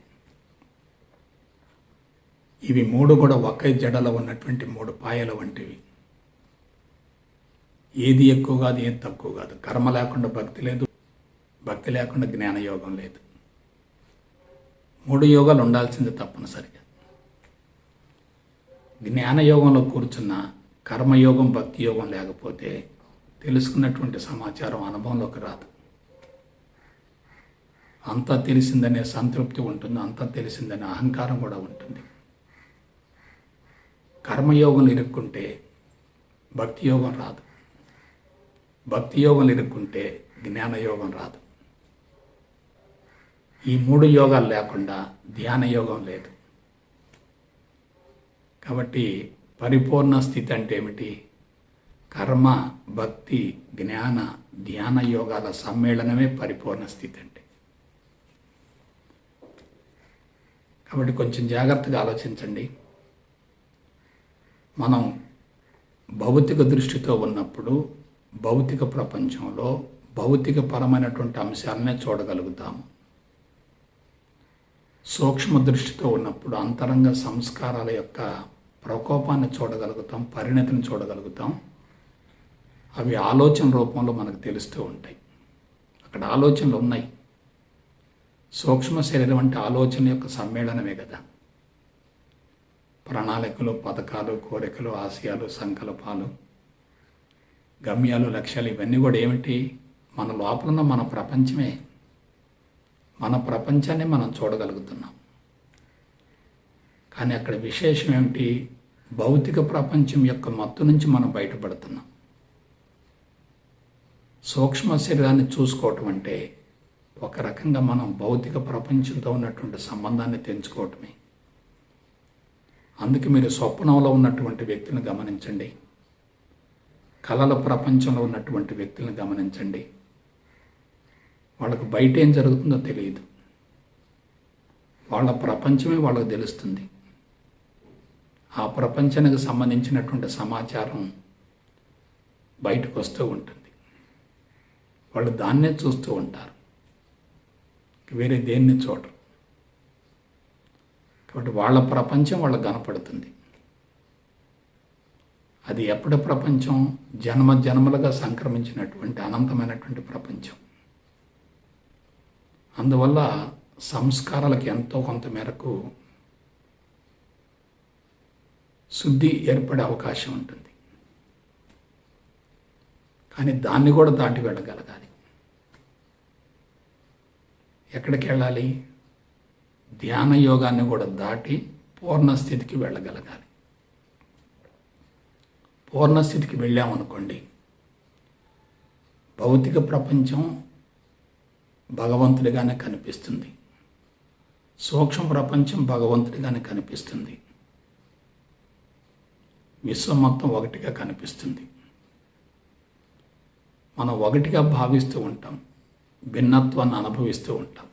ఇవి 3 కూడా ఒకే జడలో ఉన్నటువంటి 3 పాయల వంటివి. ఏది ఎక్కువ కాదు, ఏది తక్కువ కాదు. కర్మ లేకుండా భక్తి లేదు, భక్తి లేకుండా జ్ఞానయోగం లేదు. 3 యోగాలు ఉండాల్సింది తప్పనిసరిగా. జ్ఞానయోగంలో కూర్చున్న కర్మయోగం, భక్తి యోగం లేకపోతే తెలుసుకున్నటువంటి సమాచారం అనుభవంలోకి రాదు. అంతా తెలిసిందనే సంతృప్తి ఉంటుంది, అంతా తెలిసిందనే అహంకారం కూడా ఉంటుంది. కర్మయోగం ఇరుక్కుంటే భక్తి యోగం రాదు, భక్తి యోగం ఇరుక్కుంటే జ్ఞానయోగం రాదు. ఈ 3 యోగాలు లేకుండా ధ్యాన యోగం లేదు. కాబట్టి పరిపూర్ణ స్థితి అంటే ఏమిటి? కర్మ, భక్తి, జ్ఞాన, ధ్యాన యోగాల సమ్మేళనమే పరిపూర్ణ స్థితి అంటే. కాబట్టి కొంచెం జాగ్రత్తగా ఆలోచించండి. మనం భౌతిక దృష్టితో ఉన్నప్పుడు భౌతిక ప్రపంచంలో భౌతిక పరమైనటువంటి అంశాలనే చూడగలుగుతాము. సూక్ష్మ దృష్టితో ఉన్నప్పుడు అంతరంగ సంస్కారాల యొక్క ప్రకోపాన్ని చూడగలుగుతాం, పరిణతిని చూడగలుగుతాం. అవి ఆలోచన రూపంలో మనకు తెలుస్తూ ఉంటాయి. అక్కడ ఆలోచనలు ఉన్నాయి. సూక్ష్మ శరీరం అంటే ఆలోచన యొక్క సమ్మేళనమే కదా. ప్రణాళికలు, పథకాలు, కోరికలు, ఆశయాలు, సంకల్పాలు, గమ్యాలు, లక్ష్యాలు ఇవన్నీ కూడా ఏమిటి? మన లోపల ఉన్న మన ప్రపంచమే. మన ప్రపంచాన్ని మనం చూడగలుగుతున్నాం. కానీ అక్కడ విశేషం ఏమిటి? భౌతిక ప్రపంచం యొక్క మత్తు నుంచి మనం బయటపడుతున్నాం. సూక్ష్మ శరీరాన్ని చూసుకోవటం అంటే ఒక రకంగా మనం భౌతిక ప్రపంచంతో ఉన్నటువంటి సంబంధాన్ని తెంచుకోవటమే. అందుకే మీరు స్వప్నంలో ఉన్నటువంటి వ్యక్తులను గమనించండి, కళల ప్రపంచంలో ఉన్నటువంటి వ్యక్తులను గమనించండి. వాళ్ళకు బయట ఏం జరుగుతుందో తెలియదు. వాళ్ళ ప్రపంచమే వాళ్ళకు తెలుస్తుంది. ఆ ప్రపంచానికి సంబంధించినటువంటి సమాచారం బయటకు వస్తూ ఉంటుంది. వాళ్ళు దాన్నే చూస్తూ ఉంటారు, వేరే దేన్ని చూడరు. కాబట్టి వాళ్ళ ప్రపంచం వాళ్ళకు కనపడుతుంది. అది ఎప్పటి ప్రపంచం? జన్మ జన్మలుగా సంక్రమించినటువంటి అనంతమైనటువంటి ప్రపంచం. అందువల్ల సంస్కారాలకు ఎంతో కొంత మేరకు శుద్ధి ఏర్పడే అవకాశం ఉంటుంది. కానీ దాన్ని కూడా దాటి వెళ్ళగలగాలి. ఎక్కడికి వెళ్ళాలి? ధ్యాన యోగాన్ని కూడా దాటి పూర్ణస్థితికి వెళ్ళగలగాలి. పూర్ణస్థితికి వెళ్ళామనుకోండి, భౌతిక ప్రపంచం భగవంతుడిగానే కనిపిస్తుంది, సూక్ష్మ ప్రపంచం భగవంతుడిగానే కనిపిస్తుంది, విశ్వం మొత్తం ఒకటిగా కనిపిస్తుంది. మనం ఒకటిగా భావిస్తూ ఉంటాం, భిన్నత్వాన్ని అనుభవిస్తూ ఉంటాం.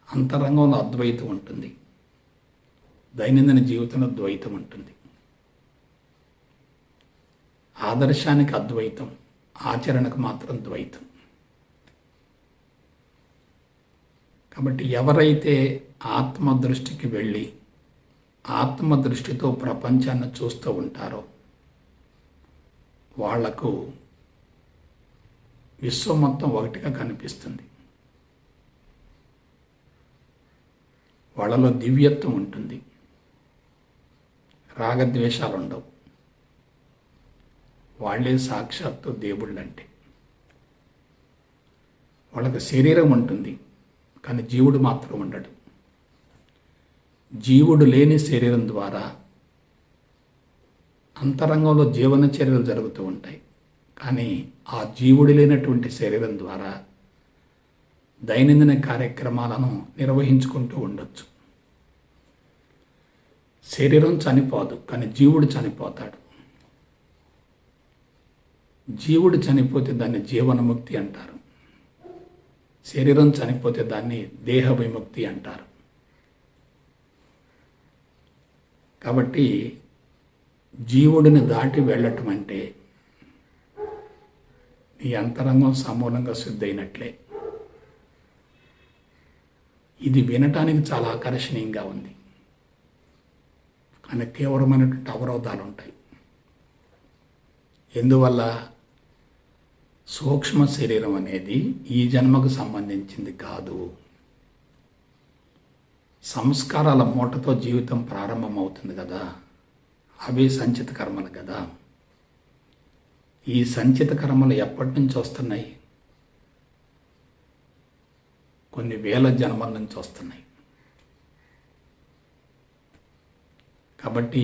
అంతరంగంలో అద్వైతం ఉంటుంది, దైనందిన జీవితంలో ద్వైతం ఉంటుంది. ఆదర్శానికి అద్వైతం, ఆచరణకు మాత్రం ద్వైతం. కాబట్టి ఎవరైతే ఆత్మదృష్టికి వెళ్ళి ఆత్మదృష్టితో ప్రపంచాన్ని చూస్తూ ఉంటారో వాళ్లకు విశ్వం మొత్తం ఒకటిగా కనిపిస్తుంది. వాళ్ళలో దివ్యత్వం ఉంటుంది, రాగద్వేషాలు ఉండవు. వాళ్ళే సాక్షాత్తు దేవుళ్ళంటే. వాళ్ళకి శరీరం ఉంటుంది, కానీ జీవుడు మాత్రం ఉండడు. జీవుడు లేని శరీరం ద్వారా అంతరంగంలో జీవన చర్యలు జరుగుతూ ఉంటాయి. కానీ ఆ జీవుడు లేనటువంటి శరీరం ద్వారా దైనందిన కార్యక్రమాలను నిర్వహించుకుంటూ ఉండొచ్చు. శరీరం చనిపోదు, కానీ జీవుడు చనిపోతాడు. జీవుడు చనిపోతే దాన్ని జీవనముక్తి అంటారు, శరీరం చనిపోతే దాన్ని దేహ విముక్తి అంటారు. కాబట్టి జీవుడిని దాటి వెళ్ళటం అంటే నీ అంతరంగం సమూలంగా శుద్ధైనట్లే. ఇది వినటానికి చాలా ఆకర్షణీయంగా ఉంది, కానీ తీవ్రమైనటువంటి అవరోధాలు ఉంటాయి. ఎందువల్ల? సూక్ష్మ శరీరం అనేది ఈ జన్మకు సంబంధించింది కాదు. సంస్కారాల మూటతో జీవితం ప్రారంభమవుతుంది కదా, అవే సంచిత కర్మలు కదా. ఈ సంచిత కర్మలు ఎప్పటి నుంచి వస్తున్నాయి? కొన్ని వేల జన్మల నుంచి వస్తున్నాయి. కాబట్టి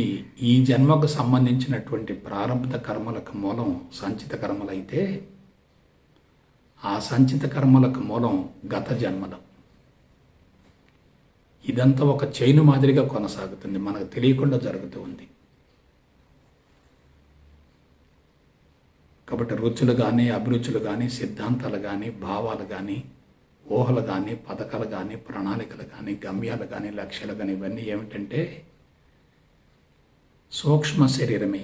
ఈ జన్మకు సంబంధించినటువంటి ప్రారంభ కర్మలకు మూలం సంచిత కర్మలైతే ఆ సంచిత కర్మలకు మూలం గత జన్మలు. ఇదంతా ఒక చైను మాదిరిగా కొనసాగుతుంది, మనకు తెలియకుండా జరుగుతూ ఉంది. కాబట్టి రుచులు కానీ, అభిరుచులు కానీ, సిద్ధాంతాలు కానీ, భావాలు కానీ, ఊహలు కానీ, పథకాలు కానీ, ప్రణాళికలు కానీ, గమ్యాలు కానీ, లక్ష్యాలు కానీ, ఇవన్నీ ఏమిటంటే సూక్ష్మ శరీరమే.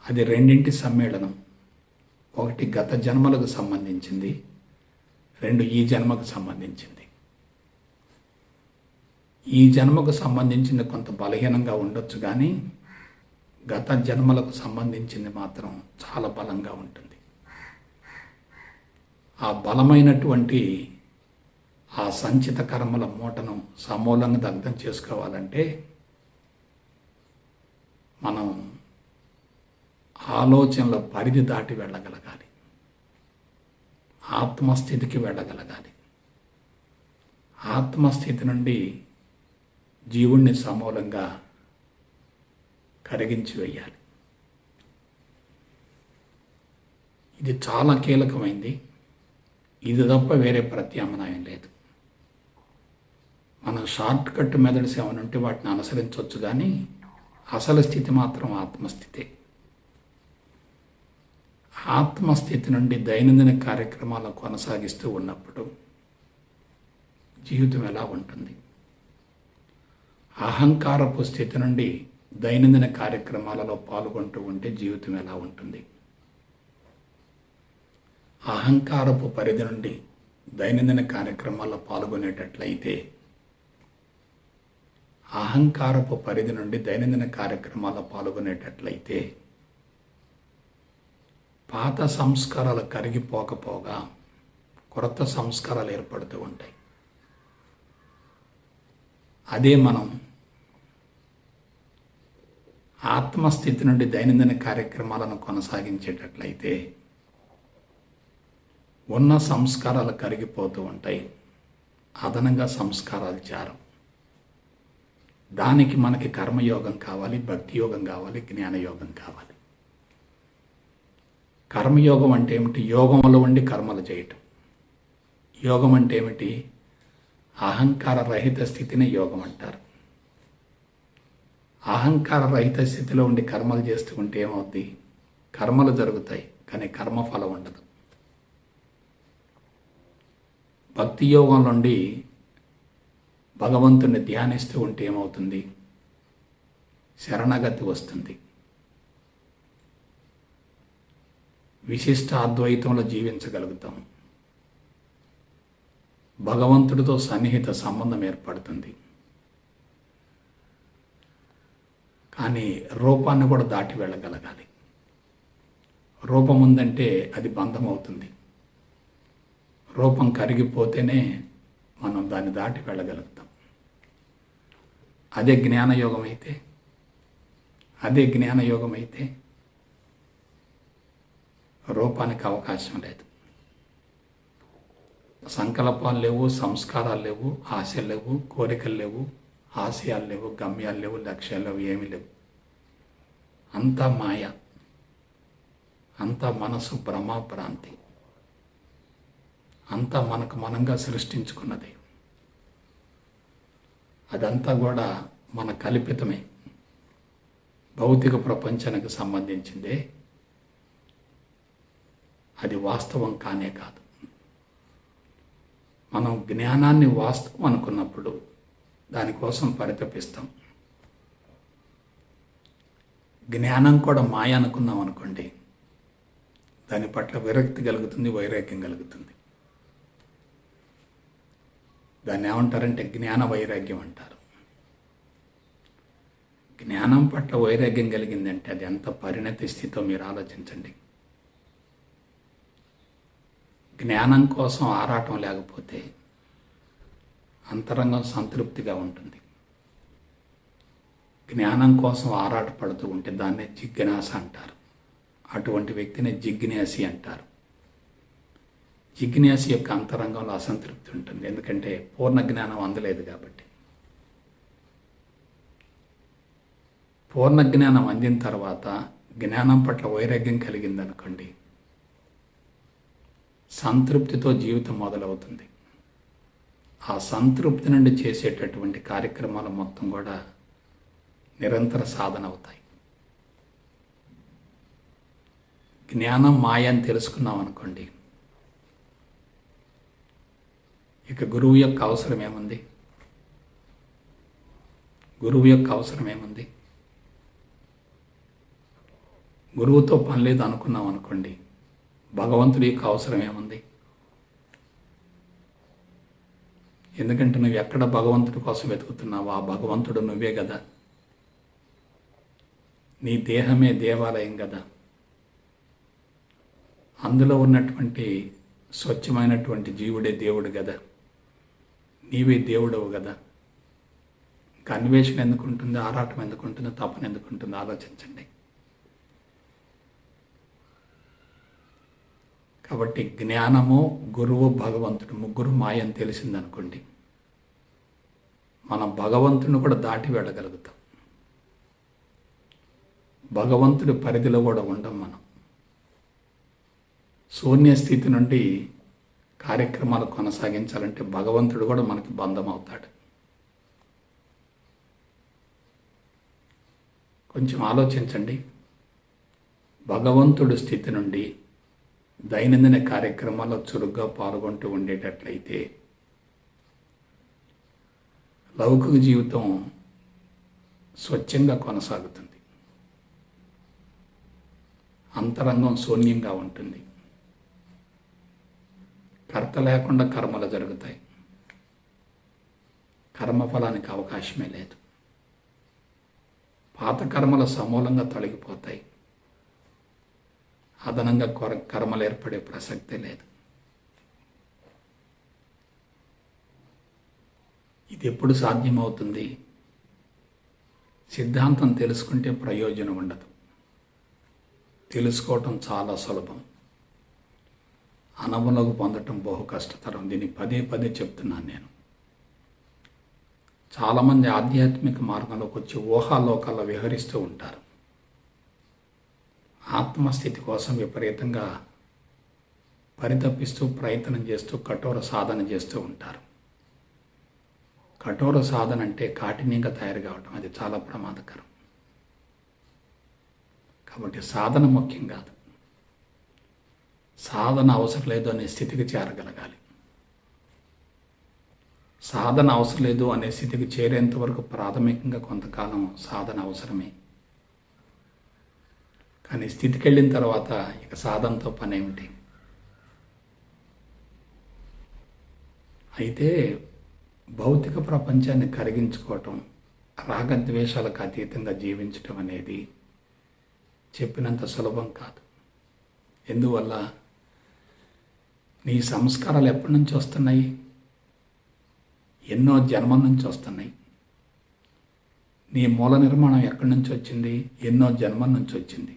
అది రెండింటి సమ్మేళనం. ఒకటి గత జన్మలకు సంబంధించింది, రెండు ఈ జన్మకు సంబంధించింది. ఈ జన్మకు సంబంధించింది కొంత బలహీనంగా ఉండొచ్చు, కానీ గత జన్మలకు సంబంధించింది మాత్రం చాలా బలంగా ఉంటుంది. ఆ బలమైనటువంటి ఆ సంచిత కర్మల మూటను సమూలంగా దగ్ధం చేసుకోవాలంటే మనం ఆలోచనల పరిధి దాటి వెళ్ళగలగాలి, ఆత్మస్థితికి వెళ్ళగలగాలి. ఆత్మస్థితి నుండి జీవుణ్ణి సమూలంగా కరిగించి వేయాలి. ఇది చాలా కీలకమైంది. ఇది తప్ప వేరే ప్రత్యామ్నాయం లేదు. మనం షార్ట్ కట్ మెథడ్స్ ఏమైనా ఉంటే వాటిని అనుసరించవచ్చు, కానీ అసలు స్థితి మాత్రం ఆత్మస్థితే. ఆత్మస్థితి నుండి దైనందిన కార్యక్రమాలను కొనసాగిస్తూ ఉన్నప్పుడు జీవితం ఎలా ఉంటుంది? అహంకారపు స్థితి నుండి దైనందిన కార్యక్రమాలలో పాల్గొంటూ ఉంటే జీవితం ఎలా ఉంటుంది? అహంకారపు పరిధి నుండి దైనందిన కార్యక్రమాల్లో పాల్గొనేటట్లయితే అహంకారపు పరిధి నుండి దైనందిన కార్యక్రమాల్లో పాల్గొనేటట్లయితే పాత సంస్కారాలు కరిగిపోకపోగా కొత్త సంస్కారాలు ఏర్పడుతూ ఉంటాయి. అదే మనం ఆత్మస్థితి నుండి దైనందిన కార్యక్రమాలను కొనసాగించేటట్లయితే ఉన్న సంస్కారాలు కరిగిపోతూ ఉంటాయి, అదనంగా సంస్కారాలు చేరవు. దానికి మనకి కర్మయోగం కావాలి, భక్తి యోగం కావాలి, జ్ఞానయోగం కావాలి. కర్మయోగం అంటే ఏమిటి? యోగంలో ఉండి కర్మలు చేయటం. యోగం అంటే ఏమిటి? అహంకార రహిత స్థితిని యోగం అంటారు. అహంకార రహిత స్థితిలో ఉండి కర్మలు చేస్తూ ఉంటే ఏమవుద్ది? కర్మలు జరుగుతాయి, కానీ కర్మఫలం ఉండదు. భక్తి యోగం నుండి భగవంతుని ధ్యానిస్తూ ఉంటే ఏమవుతుంది? శరణగతి వస్తుంది. విశిష్ట అద్వైతంలో జీవించగలుగుతాం. భగవంతుడితో సన్నిహిత సంబంధం ఏర్పడుతుంది. కానీ రూపాన్ని కూడా దాటి వెళ్ళగలగాలి. రూపం ఉందంటే అది బంధం అవుతుంది. రూపం కరిగిపోతేనే మనం దాన్ని దాటి వెళ్ళగలుగుతాం. అదే జ్ఞానయోగం అయితే రూపానికి అవకాశం లేదు. సంకల్పాలు లేవు, సంస్కారాలు లేవు, ఆశలు లేవు, కోరికలు లేవు, ఆశయాలు లేవు, గమ్యాలు లేవు, లక్ష్యాలు లేవు, ఏమీ లేవు. అంతా మాయ, అంతా మనసు భ్రమాభ్రాంతి, అంతా మనకు మనంగా సృష్టించుకున్నది. అదంతా కూడా మన కల్పితమే, భౌతిక ప్రపంచానికి సంబంధించిందే. అది వాస్తవం కానే కాదు. మనం జ్ఞానాన్ని వాస్తవం అనుకున్నప్పుడు దానికోసం పరితపిస్తాం. జ్ఞానం కూడా మాయ అనుకున్నాం అనుకోండి, దాని పట్ల విరక్తి కలుగుతుంది, వైరాగ్యం కలుగుతుంది. దాన్ని ఏమంటారంటే జ్ఞాన వైరాగ్యం అంటారు. జ్ఞానం పట్ల వైరాగ్యం కలిగిందంటే అది ఎంత పరిణతి స్థితితో మీరు ఆలోచించండి. జ్ఞానం కోసం ఆరాటం లేకపోతే అంతరంగం సంతృప్తిగా ఉంటుంది. జ్ఞానం కోసం ఆరాటపడుతూ ఉంటే దాన్నే జిజ్ఞాస అంటారు. అటువంటి వ్యక్తిని జిజ్ఞాసి అంటారు. జిజ్ఞాసి యొక్క అంతరంగంలో అసంతృప్తి ఉంటుంది, ఎందుకంటే పూర్ణ జ్ఞానం అందలేదు కాబట్టి. పూర్ణ జ్ఞానం అందిన తర్వాత జ్ఞానం పట్ల వైరాగ్యం కలిగిందనుకోండి, సంతృప్తితో జీవితం మొదలవుతుంది. ఆ సంతృప్తి నుండి చేసేటటువంటి కార్యక్రమాలు మొత్తం కూడా నిరంతర సాధన అవుతాయి. జ్ఞానం మాయ అని తెలుసుకున్నాం అనుకోండి, ఇక గురువు యొక్క అవసరం ఏముంది? గురువుతో పని లేదు అనుకున్నాం అనుకోండి, భగవంతుడి యొక్క అవసరం ఏముంది? ఎందుకంటే నువ్వు ఎక్కడ భగవంతుడి కోసం వెతుకుతున్నావు, ఆ భగవంతుడు నువ్వే కదా. నీ దేహమే దేవాలయం కదా. అందులో ఉన్నటువంటి స్వచ్ఛమైనటువంటి జీవుడే దేవుడు కదా. నీవే దేవుడవు కదా, ఇంకా అన్వేషణ ఎందుకు ఉంటుంది, ఆరాటం ఎందుకు ఉంటుంది, తపన ఎందుకు ఉంటుంది? ఆలోచించండి. కాబట్టి జ్ఞానము, గురువు, భగవంతుడు ముగ్గురు మాయని తెలిసిందనుకోండి, మనం భగవంతుని కూడా దాటి వెళ్ళగలుగుతాం. భగవంతుడి పరిధిలో కూడా ఉండం మనం. శూన్య స్థితి నుండి కార్యక్రమాలు కొనసాగించాలంటే భగవంతుడు కూడా మనకి బంధం అవుతాడు. కొంచెం ఆలోచించండి. భగవంతుడి స్థితి నుండి దైనందిన కార్యక్రమాల్లో చురుగ్గా పాల్గొంటూ ఉండేటట్లయితే లౌకిక జీవితం స్వచ్ఛంగా కొనసాగుతుంది, అంతరంగం శూన్యంగా ఉంటుంది, కర్త లేకుండా కర్మలు జరుగుతాయి, కర్మఫలానికి అవకాశమే లేదు, పాత కర్మలు సమూలంగా తొలగిపోతాయి, అదనంగా కర్మలు ఏర్పడే ప్రసక్తే లేదు. ఇది ఎప్పుడు సాధ్యమవుతుంది? సిద్ధాంతం తెలుసుకుంటే ప్రయోజనం ఉండదు. తెలుసుకోవటం చాలా సులభం, అనుభవంలోకి పొందటం బహు కష్టతరం. దీన్ని పదే పదే చెప్తున్నాను నేను. చాలామంది ఆధ్యాత్మిక మార్గంలోకి వచ్చి ఊహాలోకాల్లో విహరిస్తూ ఉంటారు. ఆత్మస్థితి కోసం విపరీతంగా పరితపిస్తూ ప్రయత్నం చేస్తూ కఠోర సాధన చేస్తూ ఉంటారు. కఠోర సాధన అంటే కాఠిన్యంగా తయారు కావటం, అది చాలా ప్రమాదకరం. కాబట్టి సాధన ముఖ్యం కాదు, సాధన అవసరం లేదు అనే స్థితికి చేరగలగాలి. సాధన అవసరం లేదు అనే స్థితికి చేరేంత వరకు ప్రాథమికంగా కొంతకాలం సాధన అవసరమే. కానీ స్థితికి వెళ్ళిన తర్వాత ఇక సాధనతో పని ఏమిటి? అయితే భౌతిక ప్రపంచాన్ని కరిగించుకోవటం, రాగద్వేషాలకు అతీతంగా జీవించటం అనేది చెప్పినంత సులభం కాదు. ఎందువల్ల? నీ సంస్కారాలు ఎప్పటి నుంచి వస్తున్నాయి? ఎన్నో జన్మల నుంచి వస్తున్నాయి. నీ మూల నిర్మాణం ఎక్కడి నుంచి వచ్చింది? ఎన్నో జన్మల నుంచి వచ్చింది.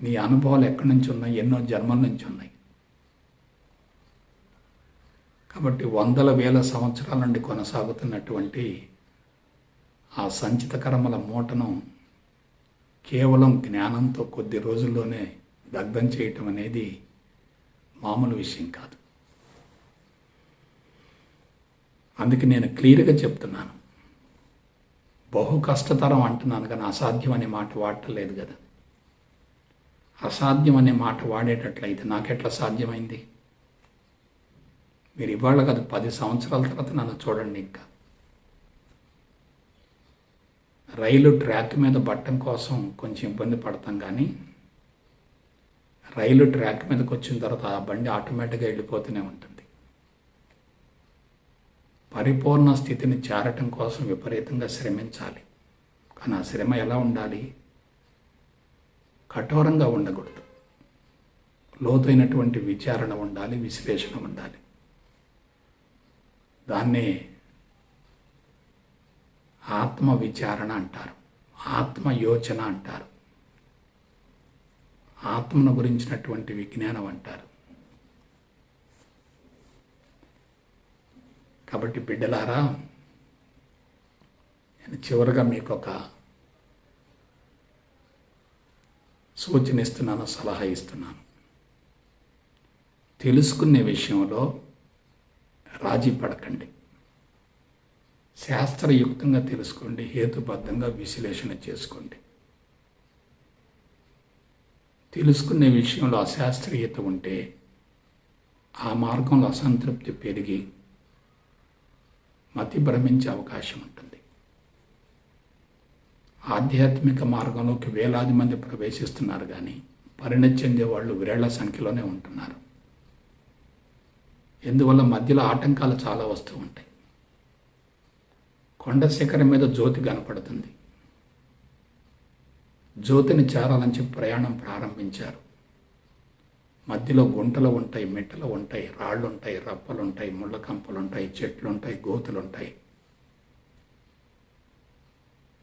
నీ అనుభవాలు ఎక్కడి నుంచి ఉన్నాయి? ఎన్నో జన్మల నుంచి ఉన్నాయి. కాబట్టి వందల వేల సంవత్సరాల నుండి కొనసాగుతున్నటువంటి ఆ సంచిత కర్మల మూటను కేవలం జ్ఞానంతో కొద్ది రోజుల్లోనే దగ్ధం చేయటం అనేది మామూలు విషయం కాదు. అందుకే నేను క్లియర్గా చెప్తున్నాను, బహు కష్టతరం అంటున్నాను కానీ అసాధ్యం అనే మాట వాడటలేదు కదా. అసాధ్యం అనే మాట వాడేటట్లయితే నాకెట్లా సాధ్యమైంది? మీరు ఇవాళ కాదు 10 సంవత్సరాల తర్వాత నన్ను చూడండి. ఇంకా రైలు ట్రాక్ మీద పట్టడం కోసం కొంచెం ఇబ్బంది పడతాం, కానీ రైలు ట్రాక్ మీదకి వచ్చిన తర్వాత ఆ బండి ఆటోమేటిక్గా వెళ్ళిపోతూనే ఉంటుంది. పరిపూర్ణ స్థితిని చేరటం కోసం విపరీతంగా శ్రమించాలి. కానీ ఆ శ్రమ ఎలా ఉండాలి? కఠోరంగా ఉండకూడదు. లోతైనటువంటి విచారణ ఉండాలి, విశ్లేషణ ఉండాలి. దాన్నే ఆత్మ విచారణ అంటారు, ఆత్మ యోచన అంటారు, ఆత్మను గురించినటువంటి విజ్ఞానం అంటారు. కాబట్టి బిడ్డలారా, నేను చివరిగా మీకు ఒక సూచన ఇస్తున్నాను, సలహా ఇస్తున్నాను. తెలుసుకునే విషయంలో రాజీ పడకండి. శాస్త్రయుక్తంగా తెలుసుకోండి, హేతుబద్ధంగా విశ్లేషణ చేసుకోండి. తెలుసుకునే విషయంలో అశాస్త్రీయత ఉంటే ఆ మార్గంలో అసంతృప్తి పెరిగి మతి భ్రమించే అవకాశం ఉంటుంది. ఆధ్యాత్మిక మార్గంలోకి వేలాది మంది ప్రవేశిస్తున్నారు, కానీ పరిణతి చెందే వాళ్ళు వేళ్ల సంఖ్యలోనే ఉంటున్నారు. ఎందువల్ల? మధ్యలో ఆటంకాలు చాలా వస్తూ ఉంటాయి. కొండ శిఖరం మీద జ్యోతి కనపడుతుంది. జ్యోతిని చేరాలని చెప్పి ప్రయాణం ప్రారంభించారు. మధ్యలో గుంటలు ఉంటాయి, మెట్టలు ఉంటాయి, రాళ్ళు ఉంటాయి, రప్పలు ఉంటాయి, ముళ్ళ కంపలు ఉంటాయి, చెట్లు ఉంటాయి, గోతులు ఉంటాయి.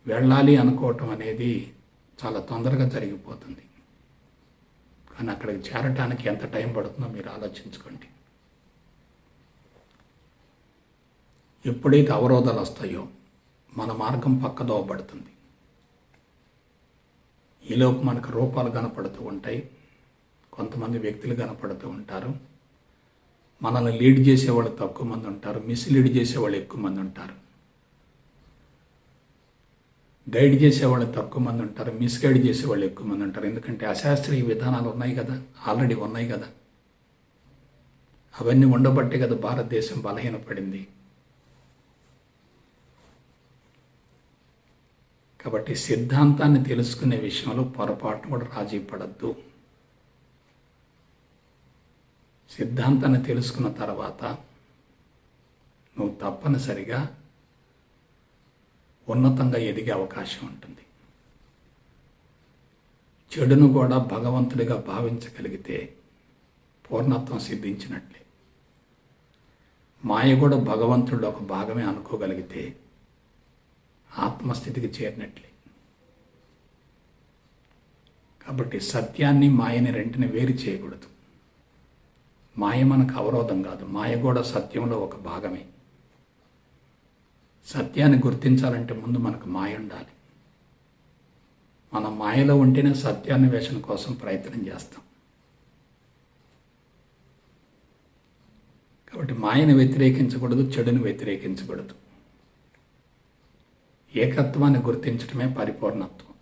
వెళ్ళాలి అనుకోవటం అనేది చాలా తొందరగా జరిగిపోతుంది. కానీ అక్కడికి చేరటానికి ఎంత టైం పడుతుందో మీరు ఆలోచించుకోండి. ఎప్పుడైతే అవరోధాలు వస్తాయో మన మార్గం పక్కదోవబడుతుంది. ఈలోపు మనకు రూపాలు కనపడుతూ ఉంటాయి, కొంతమంది వ్యక్తులు కనపడుతూ ఉంటారు. మనల్ని లీడ్ చేసేవాళ్ళు తక్కువ మంది ఉంటారు, మిస్లీడ్ చేసేవాళ్ళు ఎక్కువ మంది ఉంటారు. గైడ్ చేసేవాళ్ళు తక్కువ మంది ఉంటారు, మిస్గైడ్ చేసేవాళ్ళు ఎక్కువ మంది ఉంటారు. ఎందుకంటే అశాస్త్రీయ విధానాలు ఉన్నాయి కదా, ఆల్రెడీ ఉన్నాయి కదా. అవన్నీ ఉండబట్టే కదా భారతదేశం బలహీనపడింది. కాబట్టి సిద్ధాంతాన్ని తెలుసుకునే విషయంలో పొరపాటును కూడా రాజీ పడద్దు. సిద్ధాంతాన్ని తెలుసుకున్న తర్వాత నువ్వు తప్పనిసరిగా ఉన్నతంగా ఎదిగే అవకాశం ఉంటుంది. చెడును కూడా భగవంతుడిగా భావించగలిగితే పూర్ణత్వం సిద్ధించినట్లే. మాయ కూడా భగవంతుడు ఒక భాగమే అనుకోగలిగితే ఆత్మస్థితికి చేరినట్లే. కాబట్టి సత్యాన్ని మాయని రెంటిని వేరు చేయకూడదు. మాయ మనకు అవరోధం కాదు, మాయ కూడా సత్యంలో ఒక భాగమే. సత్యాన్ని గుర్తించాలంటే ముందు మనకు మాయ ఉండాలి. మనం మాయలో ఉంటేనే సత్యాన్వేషణ కోసం ప్రయత్నం చేస్తాం. కాబట్టి మాయను వ్యతిరేకించకూడదు, చెడును వ్యతిరేకించకూడదు. ఏకత్వాన్ని గుర్తించడమే పరిపూర్ణత్వం.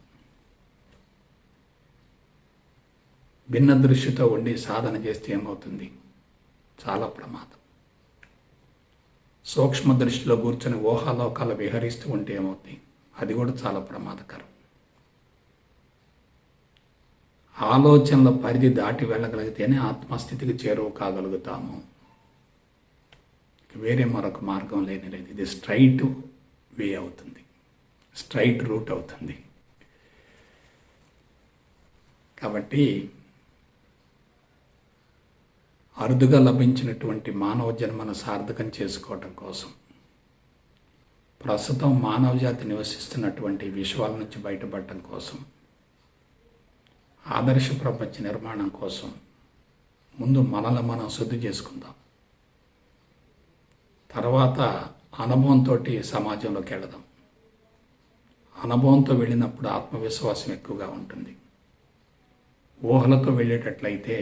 భిన్న దృష్టితో ఉండి సాధన చేస్తే ఏమవుతుంది? చాలా ప్రమాదం. సూక్ష్మ దృష్టిలో కూర్చొని ఊహాలోకాలు విహరిస్తూ ఉంటే ఏమవుతుంది? అది కూడా చాలా ప్రమాదకరం. ఆలోచనల పరిధి దాటి వెళ్ళగలిగితేనే ఆత్మస్థితికి చేరువ కాగలుగుతాము. వేరే మరొక మార్గం లేదు. ఇది స్ట్రైట్ వే అవుతుంది, స్ట్రైట్ రూట్ అవుతుంది. కాబట్టి అరుదుగా లభించినటువంటి మానవ జన్మను సార్థకం చేసుకోవటం కోసం, ప్రస్తుతం మానవ జాతి నివసిస్తున్నటువంటి విషయాల నుంచి బయటపడటం కోసం, ఆదర్శ ప్రపంచ నిర్మాణం కోసం ముందు మనల్ని మనం శుద్ధి చేసుకుందాం. తర్వాత అనుభవంతో సమాజంలోకి వెళదాం. అనుభవంతో వెళ్ళినప్పుడు ఆత్మవిశ్వాసం ఎక్కువగా ఉంటుంది. ఊహలతో వెళ్ళేటట్లయితే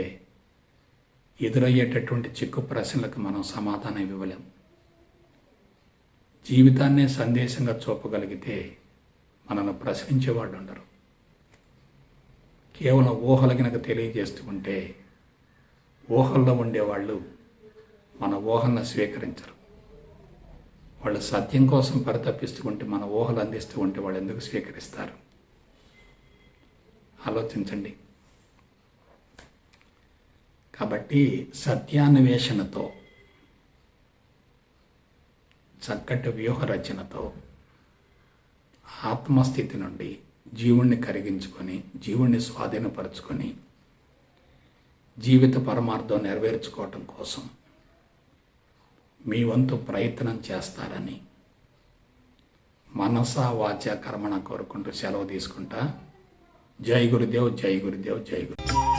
ఎదురయ్యేటటువంటి చిక్కు ప్రశ్నలకు మనం సమాధానం ఇవ్వలేం. జీవితాన్నే సందేశంగా చూపగలిగితే మనల్ని ప్రశ్నించేవాళ్ళు ఉండరు. కేవలం ఊహలు కనుక తెలియజేస్తూ ఉంటే ఊహల్లో ఉండేవాళ్ళు మన ఊహలను స్వీకరించరు. వాళ్ళు సత్యం కోసం పరితపిస్తూ ఉంటే మన ఊహలు అందిస్తూ ఉంటే వాళ్ళు ఎందుకు స్వీకరిస్తారు? ఆలోచించండి. కాబట్టి సత్యాన్వేషణతో, చక్కటి వ్యూహ రచనతో ఆత్మస్థితి నుండి జీవుణ్ణి కరిగించుకొని, జీవుణ్ణి స్వాధీనపరుచుకొని జీవిత పరమార్థం నెరవేర్చుకోవటం కోసం మీ వంతు ప్రయత్నం చేస్తారని మనసా వాచ కర్మణ కోరుకుంటూ సెలవు తీసుకుంటా. జై గురుదేవ్, జై గురుదేవ్, జై గురుదేవ్.